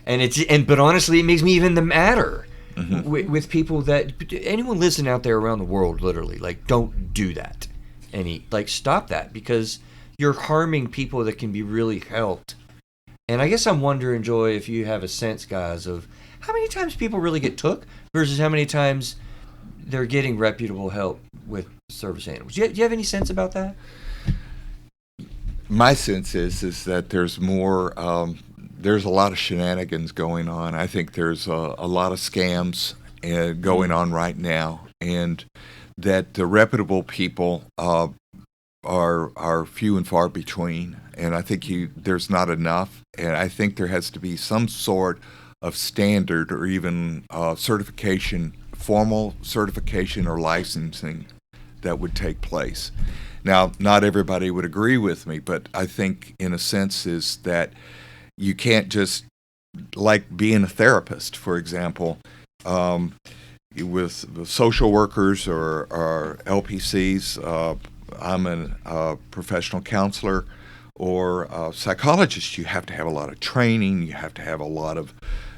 But honestly, it makes me even the madder with people that, anyone listening out there around the world, literally, like, don't do that. Stop that, because you're harming people that can be really helped. And I guess I'm wondering, Joy, if you have a sense, guys, of how many times people really get took versus how many times they're getting reputable help with service animals. Do you have any sense about that? My sense is that there's more... there's a lot of shenanigans going on. I think there's a lot of scams going on right now, and that the reputable people are few and far between. And I think there's not enough. And I think there has to be some sort of standard or even certification, formal certification or licensing that would take place. Now, not everybody would agree with me, but I think in a sense is that you can't just, like being a therapist, for example, with social workers or LPCs, I'm a professional counselor or a psychologist. You have to have a lot of training. You have to have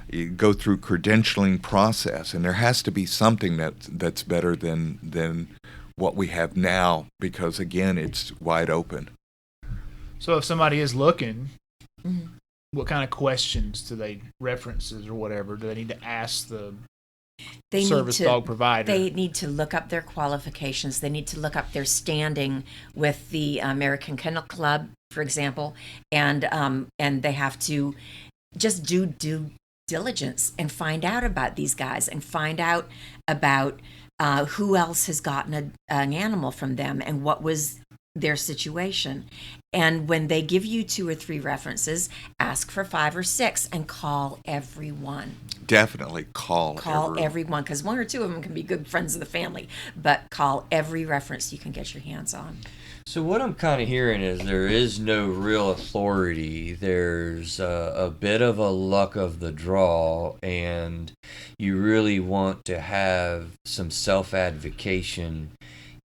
you go through credentialing process, and there has to be something that's better than what we have now, because again, it's wide open. So if somebody is looking, what kind of questions references or whatever, do they need to ask the service dog provider? They need to look up their qualifications. They need to look up their standing with the American Kennel Club, for example, and they have to just do due diligence and find out about these guys and find out about who else has gotten an animal from them and what was their situation. And when they give you 2 or 3 references, ask for 5 or 6 and call everyone. Definitely call everyone, because 1 or 2 of them can be good friends of the family, but call every reference you can get your hands on. So what I'm kind of hearing is there is no real authority. There's a bit of a luck of the draw, and you really want to have some self-advocation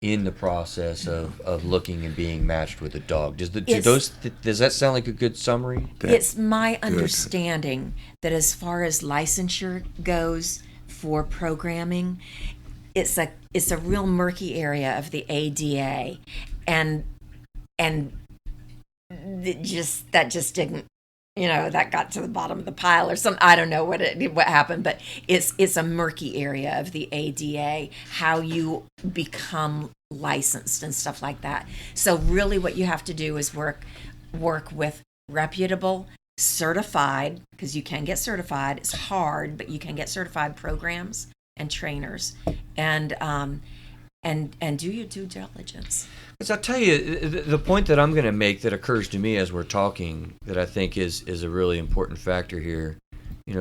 in the process of looking and being matched with a dog. Does that sound like a good summary? It's my understanding that as far as licensure goes for programming, it's a real murky area of the ADA, and that just didn't, that got to the bottom of the pile or something. I don't know what happened, but it's a murky area of the ADA, how you become licensed and stuff like that. So really what you have to do is work with reputable, certified, because you can get certified. It's hard, but you can get certified programs and trainers, and do your due diligence. Because I'll tell you, the point that I'm going to make that occurs to me as we're talking that I think is a really important factor here.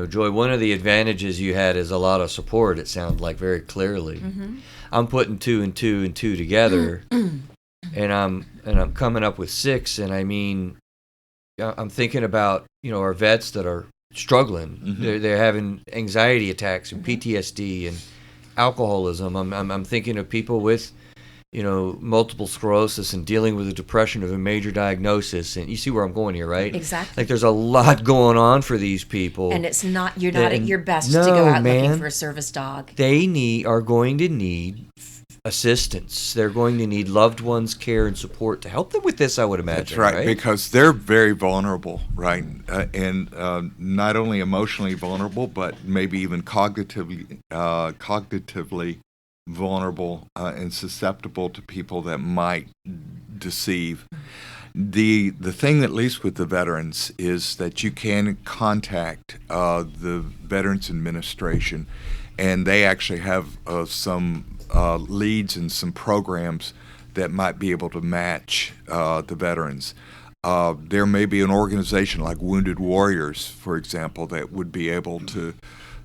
Joy, one of the advantages you had is a lot of support, it sounds like, very clearly. Mm-hmm. I'm putting 2 and 2 and 2 together, and I'm coming up with 6, and I mean, I'm thinking about, our vets that are struggling. Mm-hmm. They're having anxiety attacks and PTSD and alcoholism. I'm thinking of people with multiple sclerosis and dealing with the depression of a major diagnosis. And you see where I'm going here, right? Exactly. Like there's a lot going on for these people. And you're not at your best to go out looking for a service dog. They are going to need assistance. They're going to need loved ones' care and support to help them with this, I would imagine. That's right? Because they're very vulnerable, right? And not only emotionally vulnerable, but maybe even cognitively vulnerable and susceptible to people that might deceive. The thing, at least with the veterans, is that you can contact the Veterans Administration, and they actually have some leads and some programs that might be able to match the veterans. There may be an organization like Wounded Warriors, for example, that would be able to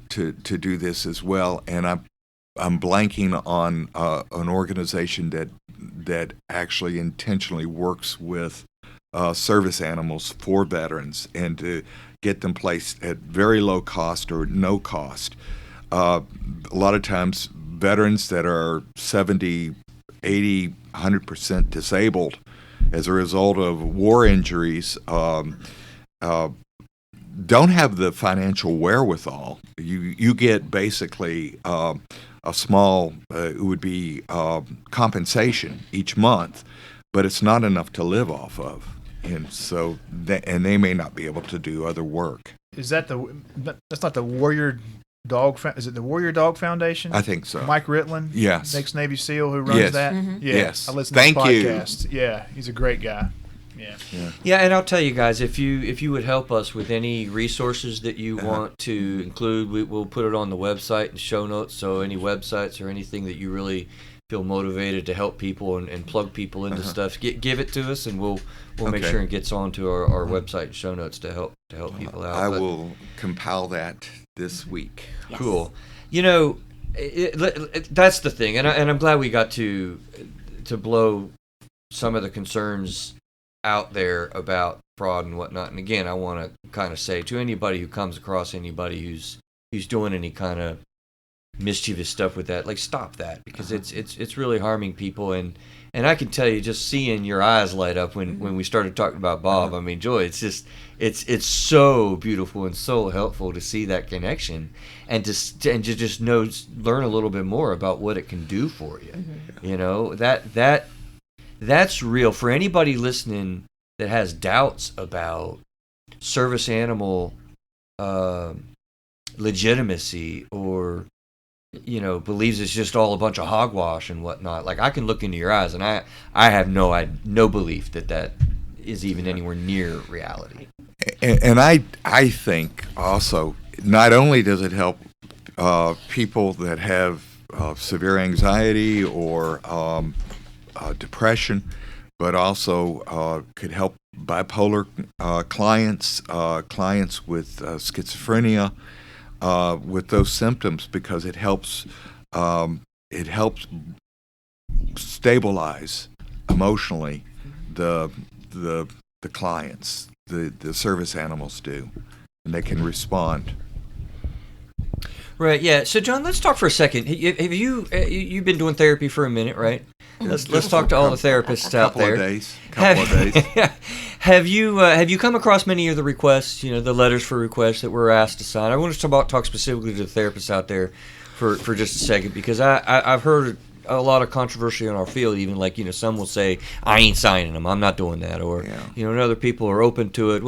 do this as well. And I'm blanking on an organization that actually intentionally works with service animals for veterans and to get them placed at very low cost or no cost. A lot of times veterans that are 70, 80, 100% disabled as a result of war injuries don't have the financial wherewithal. You get basically a small, it would be compensation each month, but it's not enough to live off of. And so, and they may not be able to do other work. Is that's not the Warrior Dog? Is it the Warrior Dog Foundation? I think so. Mike Ritlin, yes, ex-Navy SEAL who runs that. Mm-hmm. Yeah. Yes, I listen to his podcast. Yeah, he's a great guy. Yeah, and I'll tell you guys, if you would help us with any resources that you want to include, we'll put it on the website and show notes. So any websites or anything that you really feel motivated to help people and plug people into stuff, give it to us, and we'll make sure it gets onto our website and show notes to help people out. I will compile that this week. Yes. Cool. That's the thing, and I'm glad we got to blow some of the concerns out there about fraud and whatnot. And again, I want to kind of say to anybody who comes across anybody who's doing any kind of mischievous stuff with that, like, stop that, because it's really harming people. And I can tell you, just seeing your eyes light up when we started talking about Bob, I mean, Joy, it's just it's so beautiful and so helpful to see that connection and to just learn a little bit more about what it can do for you. You know, that's real. For anybody listening that has doubts about service animal legitimacy, or believes it's just all a bunch of hogwash and whatnot, like, I can look into your eyes and I have no belief that is even anywhere near reality. And I think also, not only does it help people that have severe anxiety or depression, but also could help bipolar clients with schizophrenia, with those symptoms, because it helps stabilize emotionally the clients. The service animals do, and they can respond. Right. Yeah. So, John, let's talk for a second. Have you've been doing therapy for a minute, right? Let's talk to all the therapists out there. Couple of days. Have you come across many of the requests? The letters for requests that we're asked to sign. I want to talk specifically to the therapists out there for just a second, because I've heard a lot of controversy in our field. Even like some will say, I ain't signing them. I'm not doing that. Or and other people are open to it.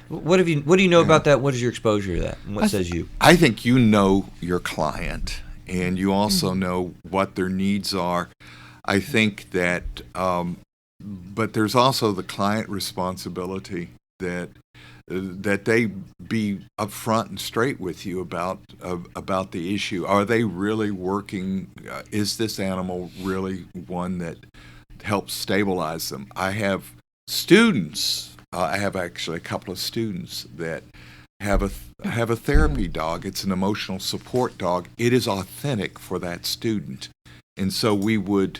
What do you know about that? What is your exposure to that? And what says you? I think you know your client, and you also know what their needs are. I think that, but there's also the client responsibility that they be upfront and straight with you about the issue. Are they really working? Is this animal really one that helps stabilize them? I have students. I have actually a couple of students that have a therapy dog. It's an emotional support dog. It is authentic for that student, and so we would.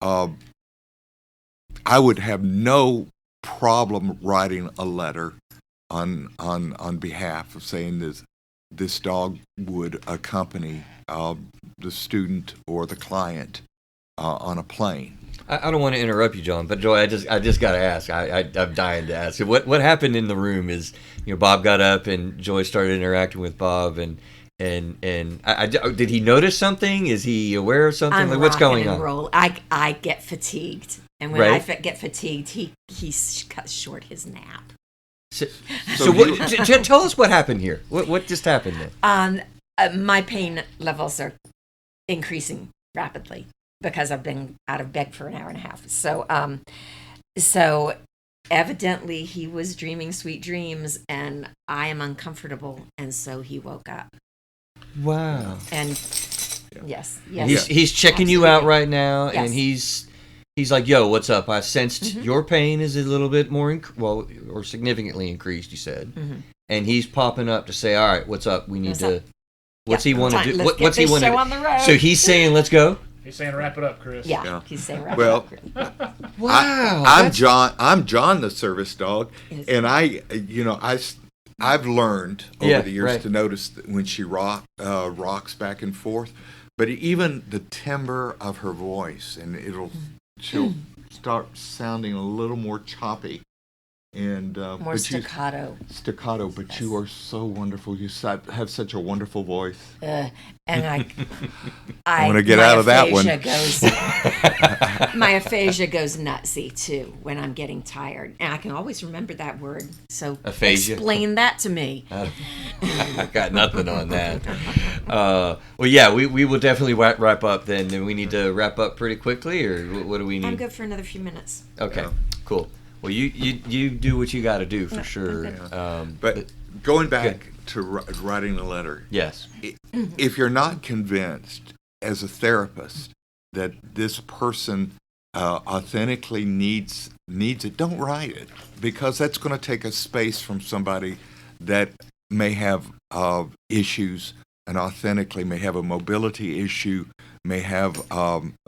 I would have no problem writing a letter on behalf of saying this dog would accompany the student or the client on a plane. I don't want to interrupt you, John, but Joy, I just got to ask. I'm dying to ask. What happened in the room is, Bob got up and Joy started interacting with Bob, and did he notice something? Is he aware of something? Like, what's going on? Roll. I get fatigued, and when I get fatigued, he cuts short his nap. So tell us what happened here. What just happened then? My pain levels are increasing rapidly because I've been out of bed for an hour and a half. So evidently he was dreaming sweet dreams, and I am uncomfortable, and so he woke up. Wow. And yes. He's checking you out right now, yes. And he's like, "Yo, what's up? I sensed your pain is a little bit more or significantly increased," you said. And he's popping up to say, "All right, what's up? We need to." What's he want to do? What's he want to do? On the road. So he's saying, "Let's go." He's saying, "Wrap it up, Chris." Yeah. He's saying, "Wrap it up, Chris." Wow. I'm John, the service dog, and I've learned over the years to notice that when she rocks back and forth, but even the timbre of her voice, and she'll start sounding a little more choppy. And more staccato. But yes. You are so wonderful. You have such a wonderful voice. And I want to get out of that one. My aphasia goes nutsy too when I'm getting tired, and I can always remember that word. So aphasia. Explain that to me. I got nothing on that. We will definitely wrap up then. Do we need to wrap up pretty quickly, or what do we need? I'm good for another few minutes. Okay, cool. Well, you do what you got to do for sure. But going back to writing the letter, yes, if you're not convinced as a therapist that this person authentically needs it, don't write it, because that's going to take a space from somebody that may have issues, and authentically may have a mobility issue, may have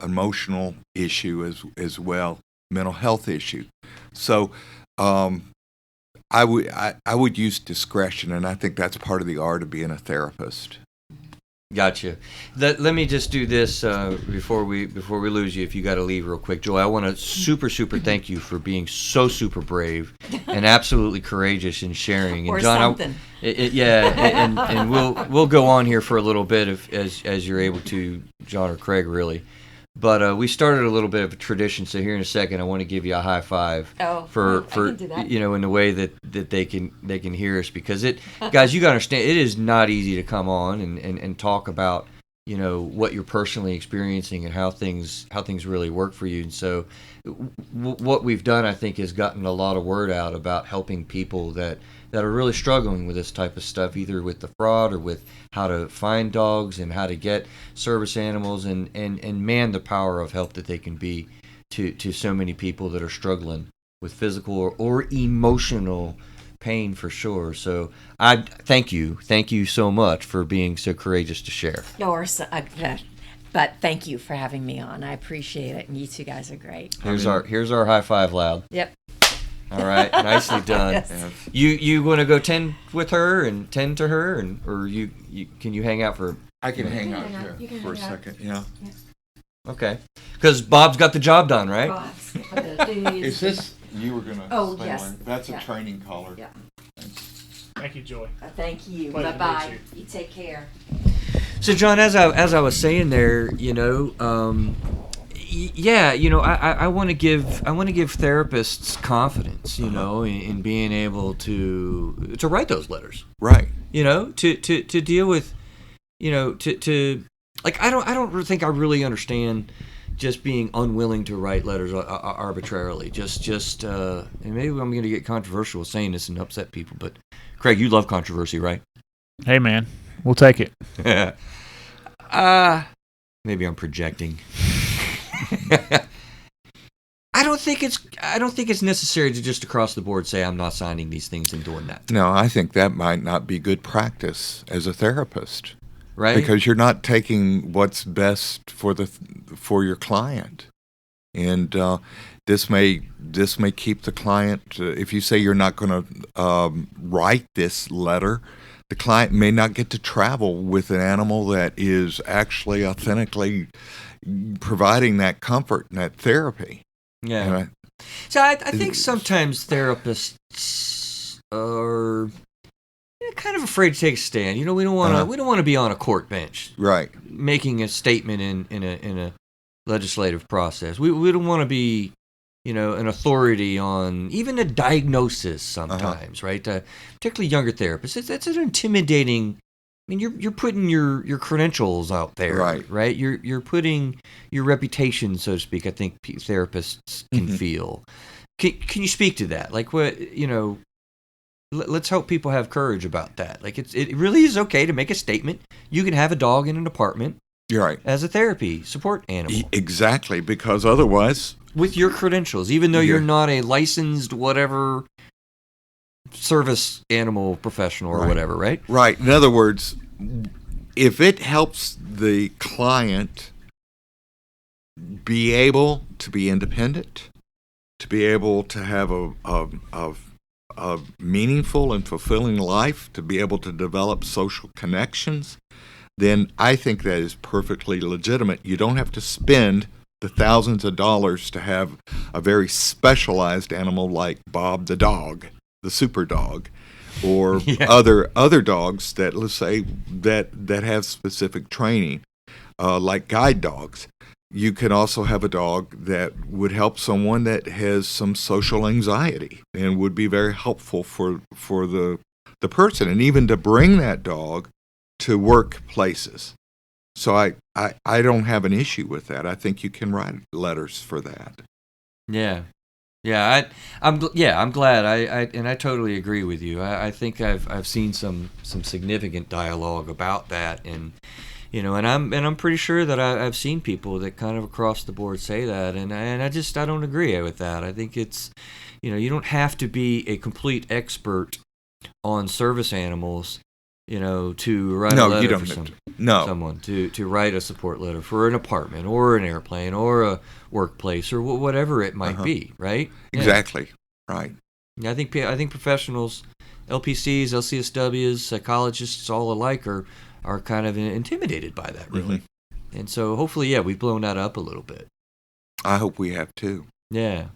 emotional issue as well, mental health issue. So I would use discretion, and I think that's part of the art of being a therapist. Gotcha. Let me just do this before we lose you. If you got to leave real quick, Joy, I want to super thank you for being so super brave and absolutely courageous in sharing. And Or John, something. and we'll go on here for a little bit as you're able to, John or Craig, really. But we started a little bit of a tradition, so here in a second, I want to give you a high five for I can do that. in the way that they can hear us, because guys, you got to understand, it is not easy to come on and talk about what you're personally experiencing and how things really work for you. And so what we've done, I think, is gotten a lot of word out about helping people that are really struggling with this type of stuff, either with the fraud or with how to find dogs and how to get service animals, and man, the power of help that they can be to so many people that are struggling with physical or emotional pain, for sure. So I thank you so much for being so courageous to share. But thank you for having me on. I appreciate it, and you two guys are great. Here's our high five loud. Yep. All right, nicely done. Yes. You want to go tend with her and tend to her, or you can you hang out for? I can hang out hang here out. for a second. Yeah. Okay, because Bob's got the job done, right? Is this you were gonna? Oh, explain yes. later? That's Yeah. a training collar. Yeah. Thank you, Joy. Thank you. Pleasure to Bye-bye. meet You take care. So, John, as I was saying there, I want to give therapists confidence, in being able to write those letters, Right. to deal with, like I don't think I really understand just being unwilling to write letters arbitrarily. And maybe I'm going to get controversial with saying this and upset people, but Craig, you love controversy, right? Hey, man, we'll take it. Maybe I'm projecting. I don't think it's necessary to just across the board say I'm not signing these things and doing that. No, I think that might not be good practice as a therapist, Right? because you're not taking what's best for your client, and this may keep the client. If you say you're not going to write this letter, the client may not get to travel with an animal that is actually authentically providing that comfort and that therapy. Yeah. So I think sometimes therapists are kind of afraid to take a stand. We don't want to be on a court bench, Right. making a statement in a legislative process. We don't want to be, an authority on even a diagnosis sometimes, right? Particularly younger therapists. It's an intimidating. I mean, you're putting your credentials out there, right? You're putting your reputation, so to speak. I think therapists can feel. Can you speak to that? Like, what let's help people have courage about that. Like, it really is okay to make a statement. You can have a dog in an apartment. You're right. As a therapy support animal. Exactly, because otherwise, with your credentials, even though you're not a licensed whatever service animal professional or whatever, right? Right. In other words, if it helps the client be able to be independent, to be able to have a meaningful and fulfilling life, to be able to develop social connections, then I think that is perfectly legitimate. You don't have to spend the thousands of dollars to have a very specialized animal like Bob the dog, the super dog, or other dogs that, let's say, that have specific training, like guide dogs. You can also have a dog that would help someone that has some social anxiety and would be very helpful for the person, and even to bring that dog to workplaces. So I don't have an issue with that. I think you can write letters for that. Yeah. Yeah, I'm glad. I totally agree with you. I think I've seen some significant dialogue about that, and and I'm pretty sure that I've seen people that kind of across the board say that, and I don't agree with that. I think it's, you don't have to be a complete expert on service animals, to write a letter for someone to write a support letter for an apartment or an airplane or a workplace or whatever it might be, right? Exactly. Right. Yeah, I think professionals, LPCs, LCSWs, psychologists, all alike are kind of intimidated by that, really. And so hopefully, we've blown that up a little bit. I hope we have too. Yeah.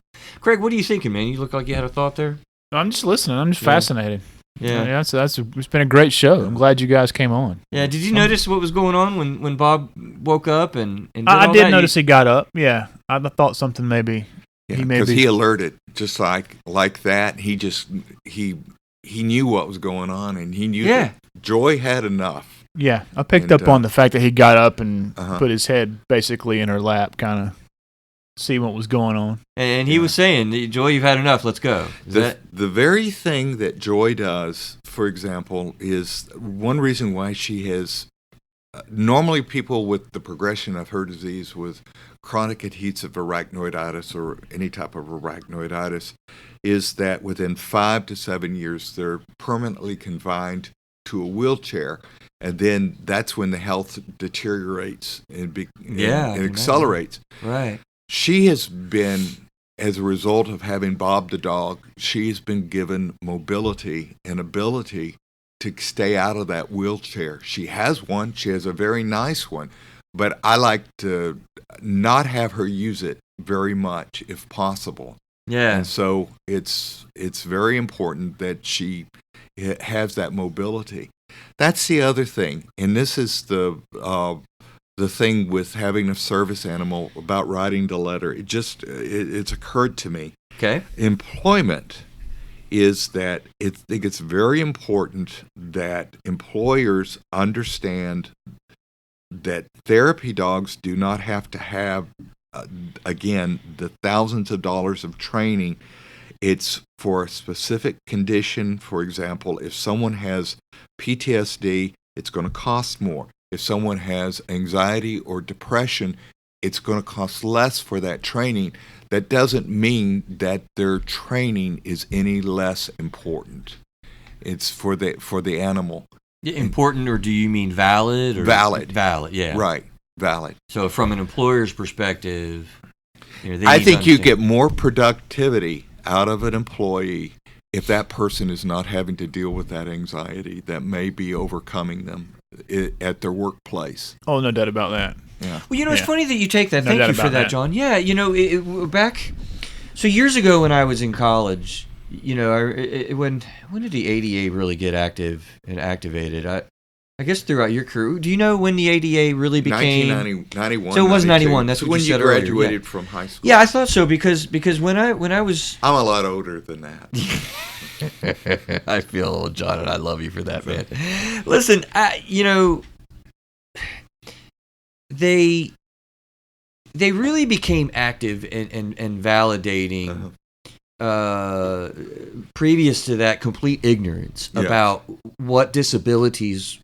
Craig, what are you thinking, man? You look like you had a thought there. I'm just listening. I'm just fascinated. Yeah. It's been a great show. I'm glad you guys came on. Yeah. Did you notice what was going on when Bob woke up and did I all did that? notice he got up. Yeah, I thought something maybe. Yeah, because he alerted just like that. He knew what was going on, and he knew that Joy had enough. Yeah, I picked up on the fact that he got up and put his head basically in her lap, kind of see what was going on. And he was saying, Joy, you've had enough. Let's go. The very thing that Joy does, for example, is one reason why she has. Normally, people with the progression of her disease with chronic adhesive arachnoiditis or any type of arachnoiditis is that within 5 to 7 years, they're permanently confined to a wheelchair. And then that's when the health deteriorates and accelerates. Right. She has been, as a result of having Bob the dog, she's been given mobility and ability to stay out of that wheelchair. She has one. She has a very nice one. But I like to not have her use it very much if possible. Yeah. And so it's very important that she has that mobility. That's the other thing. And this is the thing with having a service animal about writing the letter. It's occurred to me. Okay. Employment is that I think it's very important that employers understand that therapy dogs do not have to have, again, the thousands of dollars of training. It's for a specific condition. For example, if someone has PTSD, it's going to cost more. If someone has anxiety or depression, it's going to cost less for that training. That doesn't mean that their training is any less important. It's for the animal. Important, or do you mean valid? Or valid. Valid, yeah. Right, valid. So from an employer's perspective, I think you get more productivity out of an employee if that person is not having to deal with that anxiety that may be overcoming them at their workplace. Oh, no doubt about that. Yeah. Well, it's funny that you take that. Thank you for that, John. Yeah, back. So years ago when I was in college, when did the ADA really get active and activated? I guess throughout your career. Do you know when the ADA really became? 1991. So it was 91. That's what when you said earlier. When you graduated yeah. from high school. Yeah, I thought so because when I was. I'm a lot older than that. I feel old, John, and I love you for that, man. Listen, they really became active and validating previous to that complete ignorance about what disabilities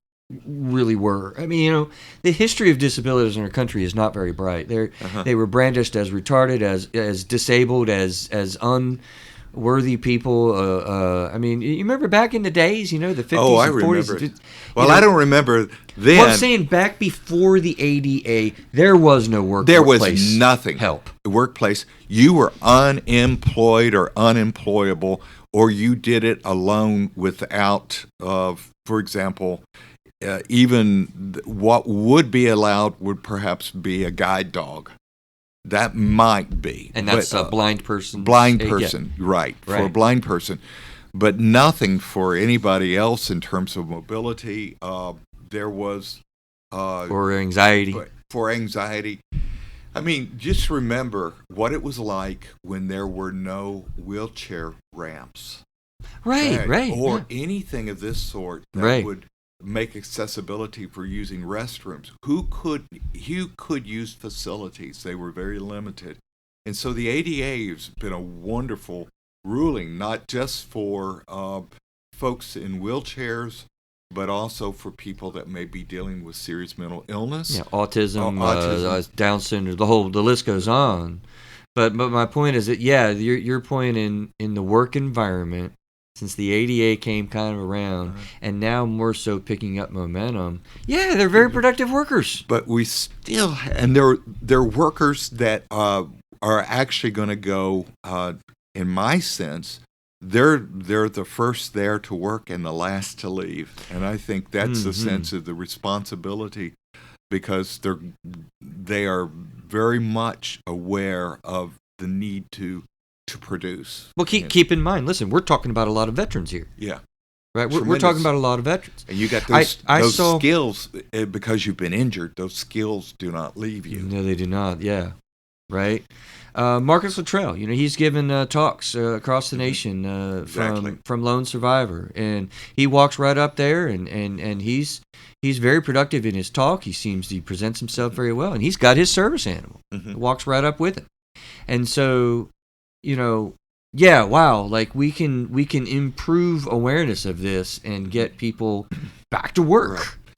really were. I mean, the history of disabilities in our country is not very bright. They were brandished as retarded, as disabled, as unworthy people. I mean, you remember back in the days, the 50s and 40s. Remember. Well, I don't remember then. Well, I'm saying back before the ADA, there was no workplace. There was nothing. Help. Workplace. You were unemployed or unemployable, or you did it alone without, for example, even what would be allowed would perhaps be a guide dog. That might be. And that's a blind person. Blind person, right. For a blind person. But nothing for anybody else in terms of mobility. There was... for anxiety. For anxiety. I mean, just remember what it was like when there were no wheelchair ramps. Right. Or anything of this sort that would make accessibility for using restrooms. Who could use facilities? They were very limited. And so the ADA has been a wonderful ruling, not just for folks in wheelchairs, but also for people that may be dealing with serious mental illness. Yeah, autism, autism. Down syndrome, the list goes on. But my point is that, yeah, your point in the work environment, since the ADA came kind of around, and now more so picking up momentum, yeah, they're very productive workers. But we still, and they're workers that are actually going to go, in my sense, they're the first there to work and the last to leave. And I think that's the sense of the responsibility, because they are very much aware of the need to produce. Well, keep in mind, listen, we're talking about a lot of veterans here. Yeah. Right? We're talking about a lot of veterans. And you got those skills, because you've been injured, those skills do not leave you. No, they do not, yeah. Right? Marcus Luttrell, he's given talks across the nation Exactly. from Lone Survivor, and he walks right up there, and he's very productive in his talk. He presents himself very well, and he's got his service animal. Walks right up with him, and so yeah, wow, like we can improve awareness of this and get people back to work. Right.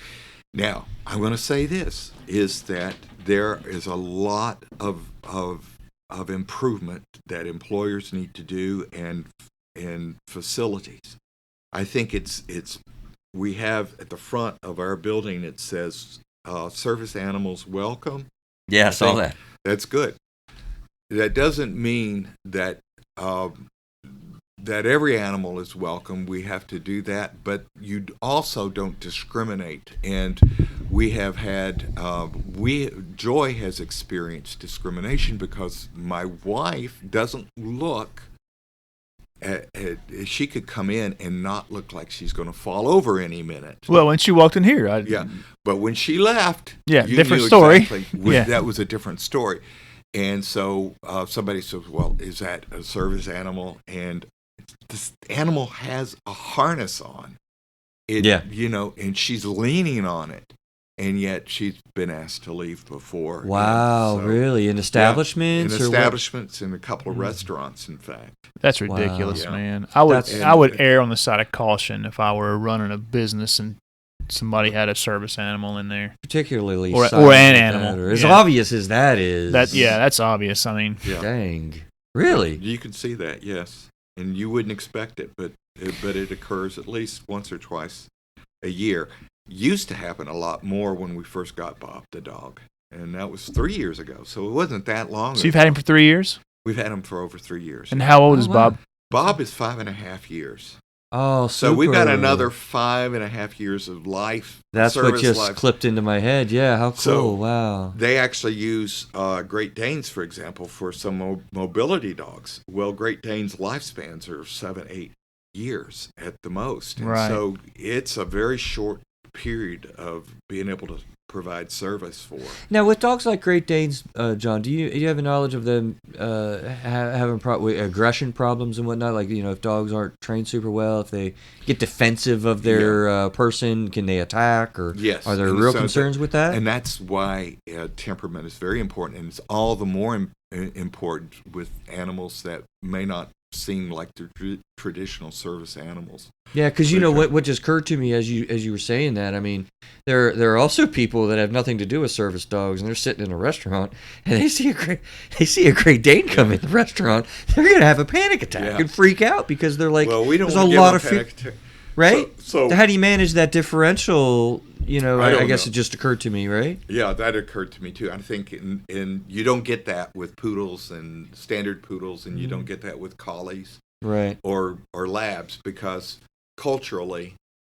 Now, I'm going to say this is that there is a lot of improvement that employers need to do and facilities. I think we have at the front of our building, it says service animals welcome. Yeah, I saw that. That's good. That doesn't mean that that every animal is welcome. We have to do that, but you also don't discriminate. And we have had, Joy has experienced discrimination because my wife doesn't look she could come in and not look like she's going to fall over any minute. Well, when she walked in here, but when she left, different story. Exactly, that was a different story. And so somebody says, well, is that a service animal? And this animal has a harness on. And she's leaning on it. And yet she's been asked to leave before. Wow, really? In establishments? In establishments, in a couple of restaurants, in fact. That's ridiculous, wow. man. I would err on the side of caution if I were running a business and somebody had a service animal in there. Particularly or an animal. As obvious as that is. That's obvious. I mean, dang. Really? You can see that, yes. And you wouldn't expect it, but it occurs at least once or twice a year. Used to happen a lot more when we first got Bob the dog, and that was 3 years ago, so it wasn't that long ago. So you've had him for 3 years? We've had him for over 3 years. And how old is Bob? Bob is 5.5 years. Oh, so we've got another 5.5 years of life. That's what just clipped into my head. Yeah, how cool. So wow. They actually use Great Danes, for example, for some mobility dogs. Well, Great Danes' lifespans are 7-8 years at the most. And right. So it's a very short period of being able to provide service for. Now, with dogs like Great Danes, John, do you have a knowledge of them having aggression problems and whatnot? Like, if dogs aren't trained super well, if they get defensive of their person, can they attack? Or yes. Are there real concerns with that? And that's why temperament is very important, and it's all the more important with animals that may not seem like they're traditional service animals. Yeah, because what just occurred to me as you were saying that, I mean, there are also people that have nothing to do with service dogs, and they're sitting in a restaurant and they see a Great Dane come in the restaurant, they're gonna have a panic attack and freak out because they're like, well, we don't there's a lot of panic attack. Right? So how do you manage that differential? I guess know. It just occurred to me, right? Yeah, that occurred to me too. I think, and you don't get that with poodles and standard poodles, and you don't get that with collies, right? Or labs, because culturally,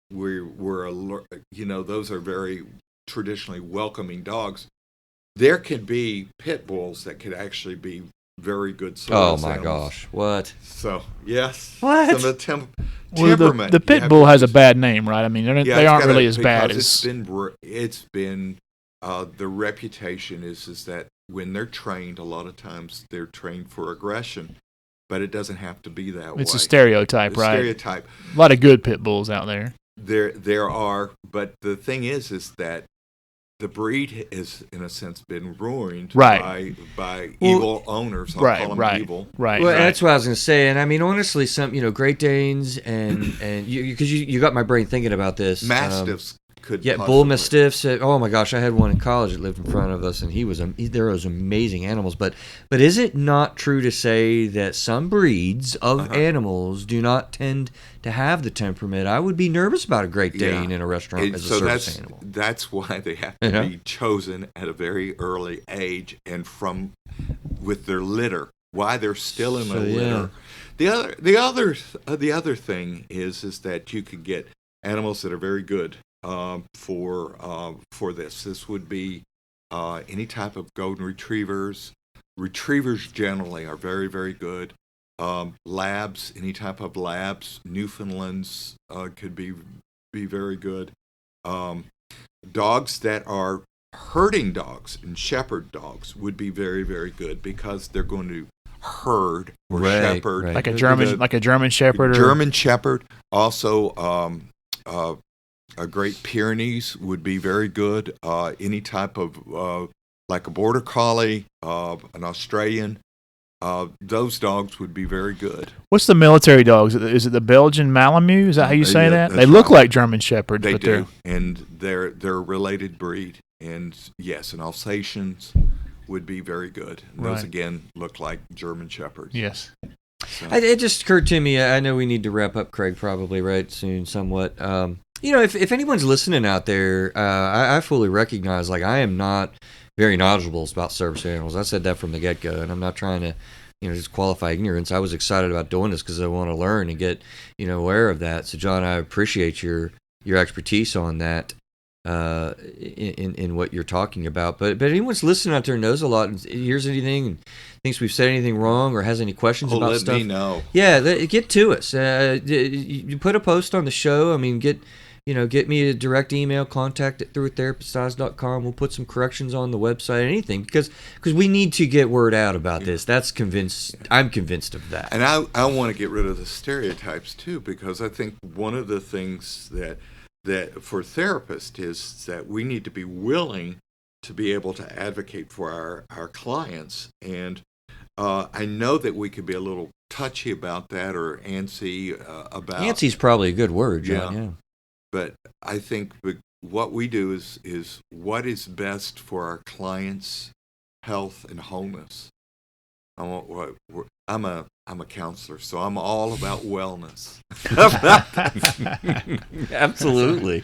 we're those are very traditionally welcoming dogs. There could be pit bulls that could actually be very good service Oh my animals. gosh! What? So yes, what? Some of the temperament. The pit bull has a bad name, right? I mean, they aren't really as bad as. It's been the reputation is that when they're trained, a lot of times they're trained for aggression, but it doesn't have to be that way. It's a stereotype, right? Stereotype. A lot of good pit bulls out there. There are, but the thing is that the breed is, in a sense, been ruined Right. by evil owners. I'll call them evil. Right. Well, that's what I was going to say, and I mean, honestly, some Great Danes and because you got my brain thinking about this. Mastiffs could. Yeah, possibly. bull mastiffs. Oh my gosh, I had one in college that lived in front of us, and there was amazing animals. But is it not true to say that some breeds of animals do not tend to have the temperament? I would be nervous about a Great Dane in a restaurant as a service animal. That's why they have to be chosen at a very early age, and with their litter. Why they're still in the litter. The other thing is that you could get animals that are very good for this. This would be any type of golden retrievers. Retrievers generally are very, very good. Labs, any type of labs. Newfoundlands could be very good. Dogs that are herding dogs and shepherd dogs would be very, very good because they're going to herd or shepherd, like a German shepherd. German shepherd. Also, a Great Pyrenees would be very good. Any type of like a border collie, an Australian. Those dogs would be very good. What's the military dogs? Is it the Belgian Malamute? Is that how you say that? They look like German shepherds. They do, and they're a related breed. And yes, and Alsatians would be very good. And those again look like German shepherds. Yes. So. It just occurred to me. I know we need to wrap up, Craig, probably right soon, somewhat. If anyone's listening out there, I fully recognize I am not very knowledgeable about service animals. I said that from the get-go, and I'm not trying to, just qualify ignorance. I was excited about doing this because I want to learn and get, aware of that. So, John, I appreciate your expertise on that in what you're talking about. But anyone's listening out there knows a lot and hears anything and thinks we've said anything wrong or has any questions about stuff. Let me know. Yeah, get to us. You put a post on the show. I mean, get me a direct email, contact at throughtherapisteyes.com. We'll put some corrections on the website, anything, because we need to get word out about this. I'm convinced of that. And I want to get rid of the stereotypes, too, because I think one of the things that for therapists is that we need to be willing to be able to advocate for our clients. And I know that we could be a little touchy about that or antsy about... Antsy's probably a good word, John, yeah. But I think what we do is what is best for our clients' health and wholeness. I'm a counselor, so I'm all about wellness. Absolutely.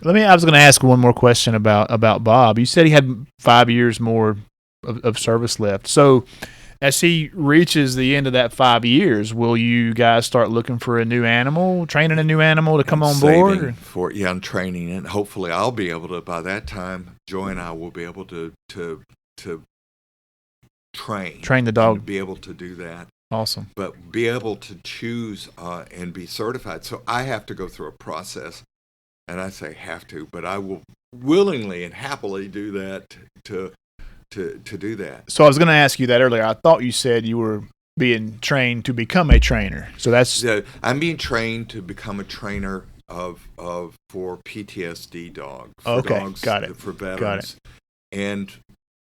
I was going to ask one more question about Bob. You said he had 5 years more of service left. So as he reaches the end of that 5 years, will you guys start looking for training a new animal to come on board? I'm training it. Hopefully I'll be able to, by that time, Joy and I will be able to train the dog. And be able to do that. Awesome. But be able to choose and be certified. So I have to go through a process, and I say have to, but I will willingly and happily do that to do that. So I was going to ask you that earlier. I thought you said you were being trained to become a trainer. So that's... I'm being trained to become a trainer for PTSD dogs. Dogs, got it. For veterans. Got it. And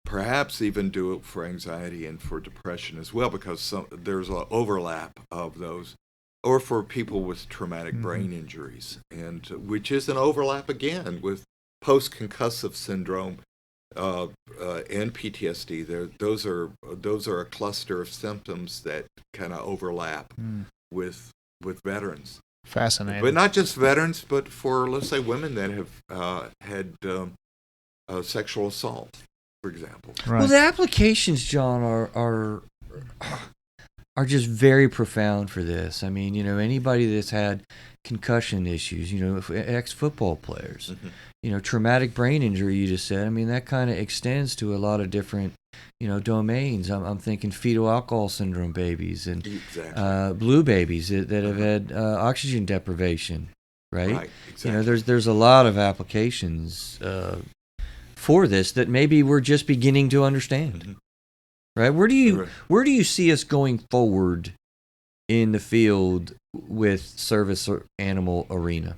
perhaps even do it for anxiety and for depression as well, because there's an overlap of those. Or for people with traumatic brain injuries, and which is an overlap again with post-concussive syndrome and PTSD. Those are a cluster of symptoms that kind of overlap with veterans. Fascinating. But not just veterans, but for, let's say, women that have had sexual assault, for example. Right. Well, the applications, John, are just very profound for this. I mean, anybody that's had concussion issues, ex-football players, traumatic brain injury, you just said. I mean, that kind of extends to a lot of different, domains. I'm thinking fetal alcohol syndrome babies and blue babies that have had oxygen deprivation, right? Right, exactly. There's a lot of applications for this that maybe we're just beginning to understand. Mm-hmm. Right? Where do you see us going forward in the field with service or animal arena?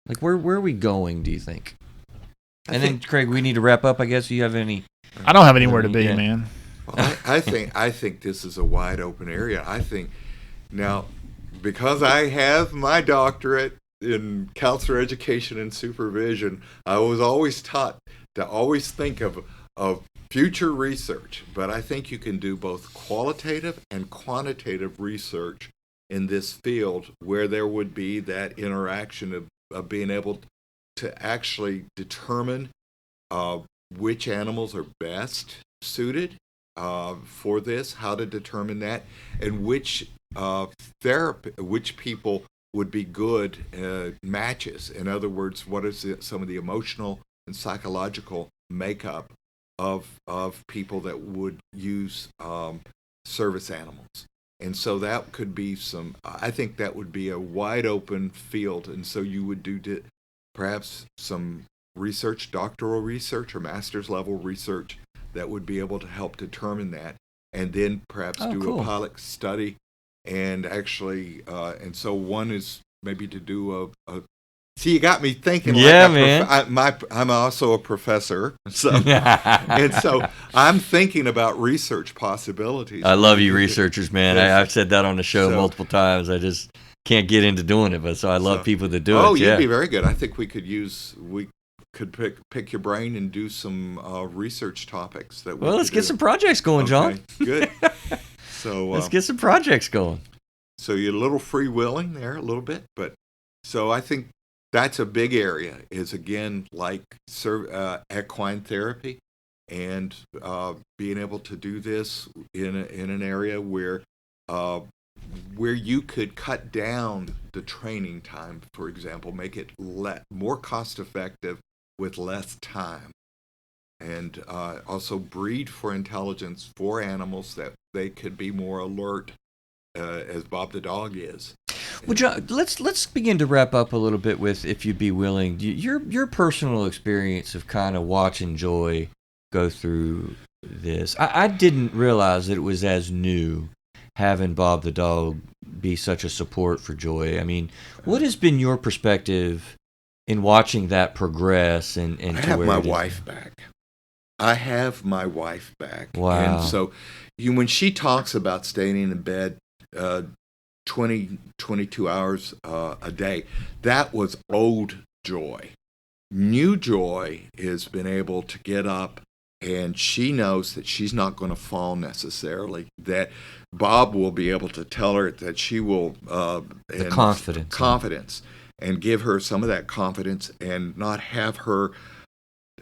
Like where are we going, do you think? And then, Craig, we need to wrap up, I guess. Do you have any? I don't have anywhere to be, Yeah. man. Well, I think this is a wide open area. I think now, because I have my doctorate in counselor education and supervision, I was always taught to always think of future research. But I think you can do both qualitative and quantitative research in this field, where there would be that interaction of being able to actually determine which animals are best suited for this, how to determine that, and which which people would be good matches. In other words, what is some of the emotional and psychological makeup of people that would use service animals. And so that could be I think that would be a wide open field. And so you would do perhaps some research, doctoral research or master's level research that would be able to help determine that. And then perhaps do a pilot study and actually, and so one is maybe to do see, you got me thinking. Yeah, man. I'm also a professor, so and so I'm thinking about research possibilities. I love you, researchers, man. I've said that on the show multiple times. I just can't get into doing it, but I love people that do it. Oh, you'd be very good. I think we could pick your brain and do some research topics that. Let's get some projects going, John. Good. So let's get some projects going. So you're a little freewheeling there, a little bit, but so I think that's a big area. Is again like equine therapy, and being able to do this in an area where you could cut down the training time, for example, make it more cost effective with less time, and also breed for intelligence for animals that they could be more alert, as Bob the dog is. Well, John, let's begin to wrap up a little bit with, if you'd be willing, your personal experience of kind of watching Joy go through this. I didn't realize that it was as new, having Bob the dog be such a support for Joy. I mean, what has been your perspective in watching that progress? And I have my wife back. I have my wife back. Wow. And so when she talks about staying in bed 22 hours a day, that was old Joy. New Joy has been able to get up, and she knows that she's not going to fall necessarily, that Bob will be able to tell her that she will confidence and give her some of that confidence, and not have her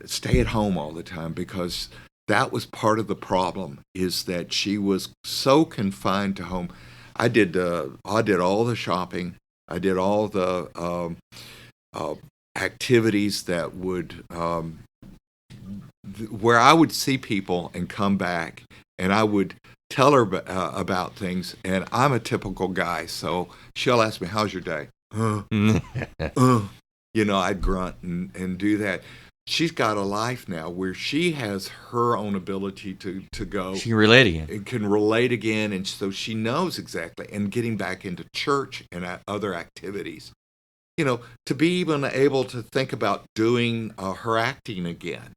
stay at home all the time, because that was part of the problem, is that she was so confined to home. I did all the shopping. I did all the activities that would where I would see people and come back, and I would tell her about things. And I'm a typical guy, so she'll ask me, "How's your day?" I'd grunt and do that. She's got a life now where she has her own ability to go. She can relate again. It can relate again, and so she knows exactly. And getting back into church and other activities, to be even able to think about doing her acting again.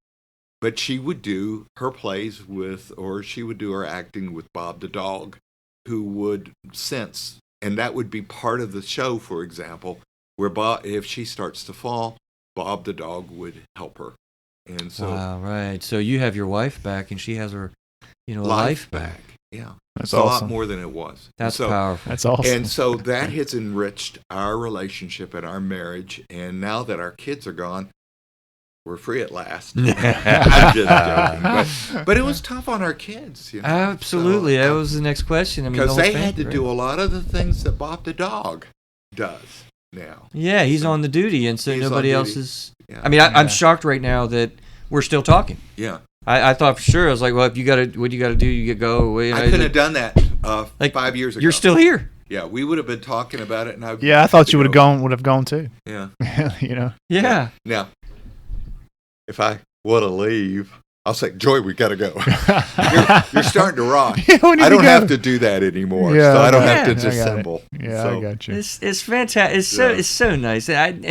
But she would do her plays she would do her acting with Bob the dog, who would sense, and that would be part of the show, for example, where Bob, if she starts to fall, Bob the dog would help her. And so, wow, right. So you have your wife back, and she has her, life back. Yeah, that's awesome. A lot awesome. more than it was. That's powerful. That's awesome. And so that has enriched our relationship and our marriage. And now that our kids are gone, we're free at last. I'm just joking, but it was tough on our kids. Absolutely, that was the next question. I mean, because they had to do a lot of the things that Bob the dog does now. Yeah, he's on the duty, and so nobody else is. Yeah. I mean, I'm shocked right now that we're still talking. Yeah, I thought for sure. I was like, well, if you got to, what you got to do, you go. I couldn't have done that 5 years ago. You're still here. Yeah, we would have been talking about it, and I thought you would have gone too. Yeah, Yeah. Now, if I want to leave, I'll say, Joy, we got to go. You're starting to rock. Yeah, we need I to don't go. have to do that anymore. Yeah, So I don't okay. have to I got it. disassemble. Yeah, So, I got you. It's fantastic. It's so nice. John,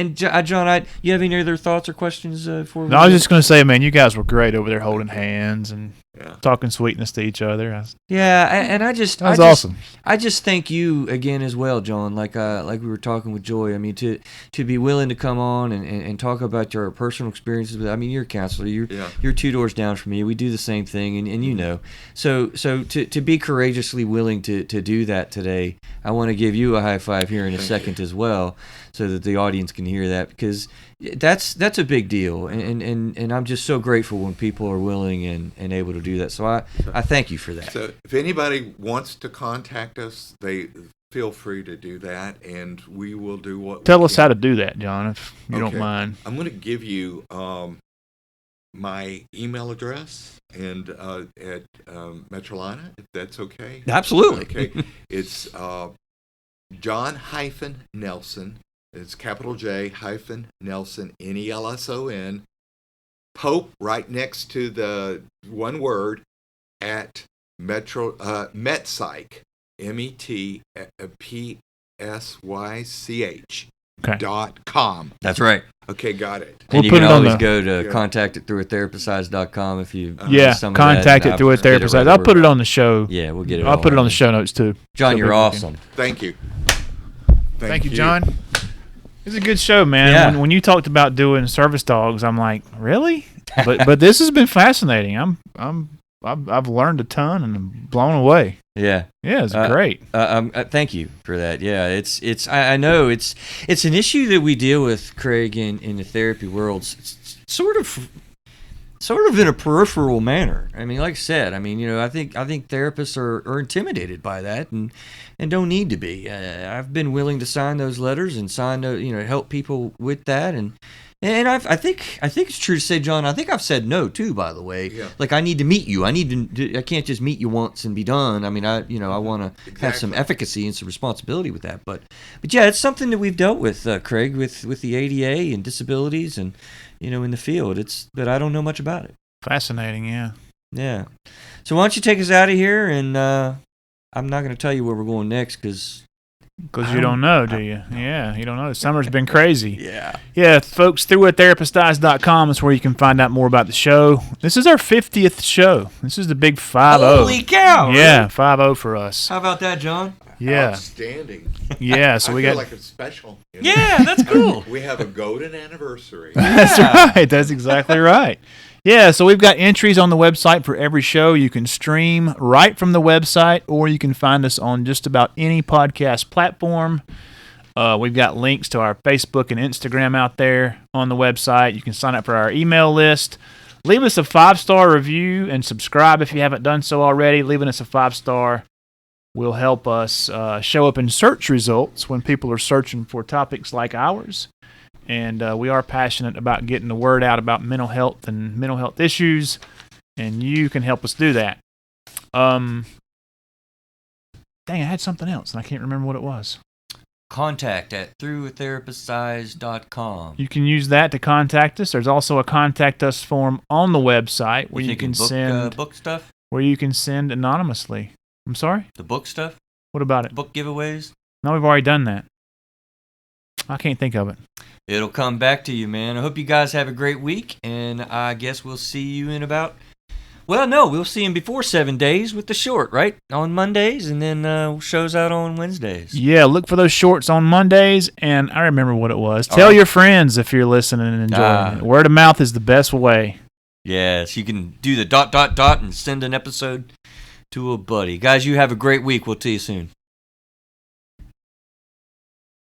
you have any other thoughts or questions for? No, I was just going to say, man, you guys were great over there holding hands and Yeah. talking sweetness to each other. Yeah, and I just That was I just, awesome. I just thank you again as well, John. Like we were talking with Joy. I mean, to be willing to come on and talk about your personal experiences with. I mean, you're a counselor. You're 2 doors down from me. We do the same thing, and you know. So to be courageously willing to do that today, I want to give you a high five here in a second as well, so that the audience can hear that, because that's a big deal, and I'm just so grateful when people are willing and able to do that. So I thank you for that. So if anybody wants to contact us, they feel free to do that, and we will do what. Tell us how to do that, John, if you don't mind. I'm going to give you my email address and at Metrolina, if that's okay. Absolutely. Okay. It's John-Nelson. It's capital J hyphen Nelson, Nelson, Pope, right next to the one word, at Metpsych, METPSYCH Okay. .com. That's right. Okay, got it. And We'll you put can it on always the- go to Yeah. contact it through a therapistized.com if you Yeah, miss some of that, contact and it through a I'll get therapist. right I'll over put it on the show. Yeah, we'll get it. I'll all put it on in. the show notes too. John, so you're people can- awesome. Thank you. Thank you, John. It's a good show, man. Yeah. When you talked about doing service dogs, I'm like, really? But this has been fascinating. I've learned a ton and I'm blown away. Yeah. Yeah, it's great. Thank you for that. Yeah, I know it's an issue that we deal with, Craig, in the therapy world. It's sort of in a peripheral manner. I mean, like I said, I think therapists are intimidated by that and don't need to be. I've been willing to sign those letters and help people with that, and I think it's true to say, John, I think I've said no too, by the way. Yeah. Like, I need to meet you. I can't just meet you once and be done. I mean, I want to have some efficacy and some responsibility with that. But yeah, it's something that we've dealt with, Craig, with the ADA and disabilities and, in the field. But I don't know much about it. Fascinating, yeah. Yeah. So why don't you take us out of here? And I'm not going to tell you where we're going next because you don't know, do you? Yeah, you don't know. The summer's been crazy. Yeah. Yeah, folks, through therapistized.com is where you can find out more about the show. This is our 50th show. This is the big 5-0. Holy cow! Yeah, 5-0 for us. How about that, John? Yeah. Outstanding. Yeah, so I we feel got... like it's special. Yeah, that's cool. We have a golden anniversary. That's right. That's exactly right. Yeah, so we've got entries on the website for every show. You can stream right from the website, or you can find us on just about any podcast platform. We've got links to our Facebook and Instagram out there on the website. You can sign up for our email list. Leave us a 5-star review and subscribe if you haven't done so already. Leaving us a 5-star will help us show up in search results when people are searching for topics like ours. And we are passionate about getting the word out about mental health and mental health issues, and you can help us do that. Dang, I had something else, and I can't remember what it was. Contact at throughatherapisteyes.com. You can use that to contact us. There's also a contact us form on the website where you can book, send book stuff. Where you can send anonymously. I'm sorry? The book stuff. What about it? Book giveaways. No, we've already done that. I can't think of it. It'll come back to you, man. I hope you guys have a great week, and I guess we'll see you in about... Well, no, we'll see him before 7 days with the short, right? On Mondays, and then shows out on Wednesdays. Yeah, look for those shorts on Mondays, and I remember what it was. Tell your friends if you're listening and enjoying it. Word of mouth is the best way. Yes, you can do the ... and send an episode to a buddy. Guys, you have a great week. We'll see you soon.